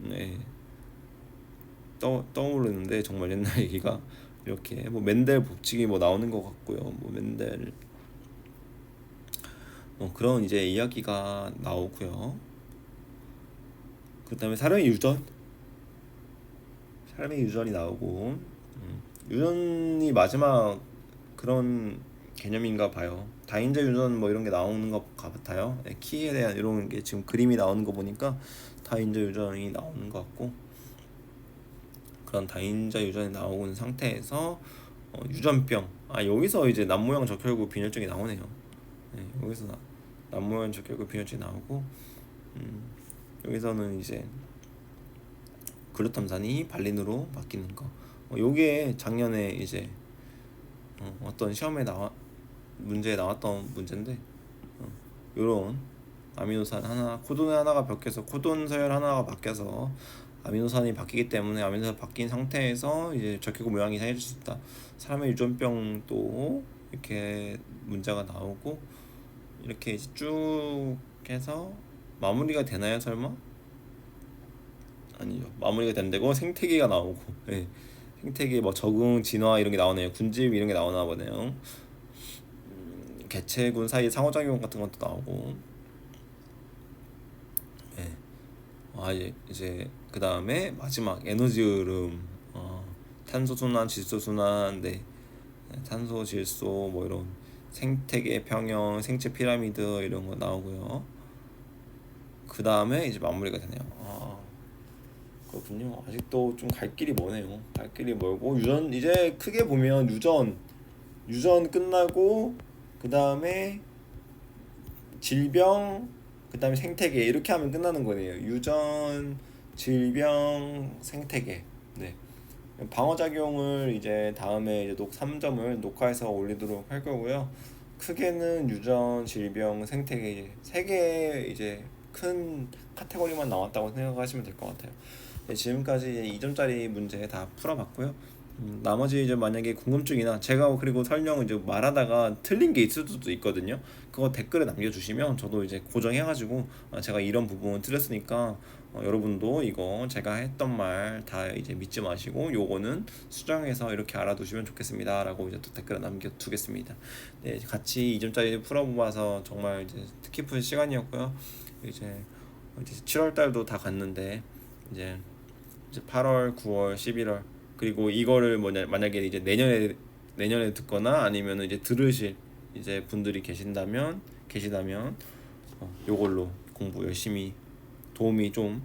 네, 떠오르는데 정말 옛날 얘기가 이렇게 뭐 맨델 법칙이 뭐 나오는 것 같고요. 뭐 맨델 그런 이제 이야기가 나오고요. 그다음에 사람의 유전이 나오고 유전이 마지막 그런 개념인가 봐요. 다인자 유전 뭐 이런 게 나오는 것 같아요. 키에 대한 이런 게 지금 그림이 나오는 거 보니까 다인자 유전이 나오는 것 같고 그런 다인자 유전이 나오는 상태에서 유전병 여기서 이제 남모양 적혈구 빈혈증이 나오네요. 네, 여기서 남모양 적혈구 빈혈증이 나오고 여기서는 이제 글루탐산이 발린으로 바뀌는 거. 요게 작년에 이제 어떤 시험에 문제에 나왔던 문제인데 요런 아미노산 하나 코돈 하나가 바뀌어서 코돈 서열 하나가 바뀌어서 아미노산이 바뀌기 때문에 아미노산 바뀐 상태에서 이제 적혈구 모양이 생길 수 있다. 사람의 유전병도 이렇게 문제가 나오고 이렇게 이제 쭉 해서 마무리가 되나요 설마? 아니죠. 마무리가 된다고 생태계가 나오고 네. 생태계 뭐 적응 진화 이런 게 나오네요. 군집 이런 게 나오나 보네요. 개체군 사이 상호작용 같은 것도 나오고 네. 이제 그 다음에 마지막 에너지 흐름 탄소 순환 질소 순환 네. 탄소 질소 뭐 이런 생태계 평형 생체 피라미드 이런 거 나오고요. 그 다음에 이제 마무리가 되네요. 그렇군요. 아직도 좀 갈 길이 머네요. 갈 길이 멀고 유전 이제 크게 보면 유전 끝나고 그 다음에 질병 그 다음에 생태계 이렇게 하면 끝나는 거네요. 유전 질병 생태계. 네. 방어작용을 이제 다음에 이제 3점을 녹화해서 올리도록 할 거고요. 크게는 유전 질병 생태계 세 개 이제 큰 카테고리만 나왔다고 생각하시면 될 것 같아요. 네, 지금까지 이제 2점짜리 문제 다 풀어봤고요. 나머지 이제 만약에 궁금증이나 제가 그리고 설명 이제 말하다가 틀린 게 있을 수도 있거든요. 그거 댓글에 남겨주시면 저도 이제 고정해가지고 제가 이런 부분 틀렸으니까 여러분도 이거 제가 했던 말 다 이제 믿지 마시고 요거는 수정해서 이렇게 알아두시면 좋겠습니다 라고 이제 또 댓글에 남겨두겠습니다. 네, 같이 2점짜리 풀어보아서 정말 이제 뜻깊은 시간이었고요. 이제 7월 달도 다 갔는데 이제 8월, 9월, 11월 그리고 이거를 만약에 이제 내년에 듣거나 아니면 이제 들으실 이제 분들이 계시다면 요걸로 공부 열심히 도움이 좀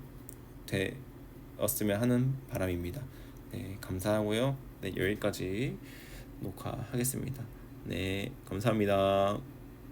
되었으면 하는 바람입니다. 네, 감사하고요. 네, 여기까지 녹화하겠습니다. 네, 감사합니다.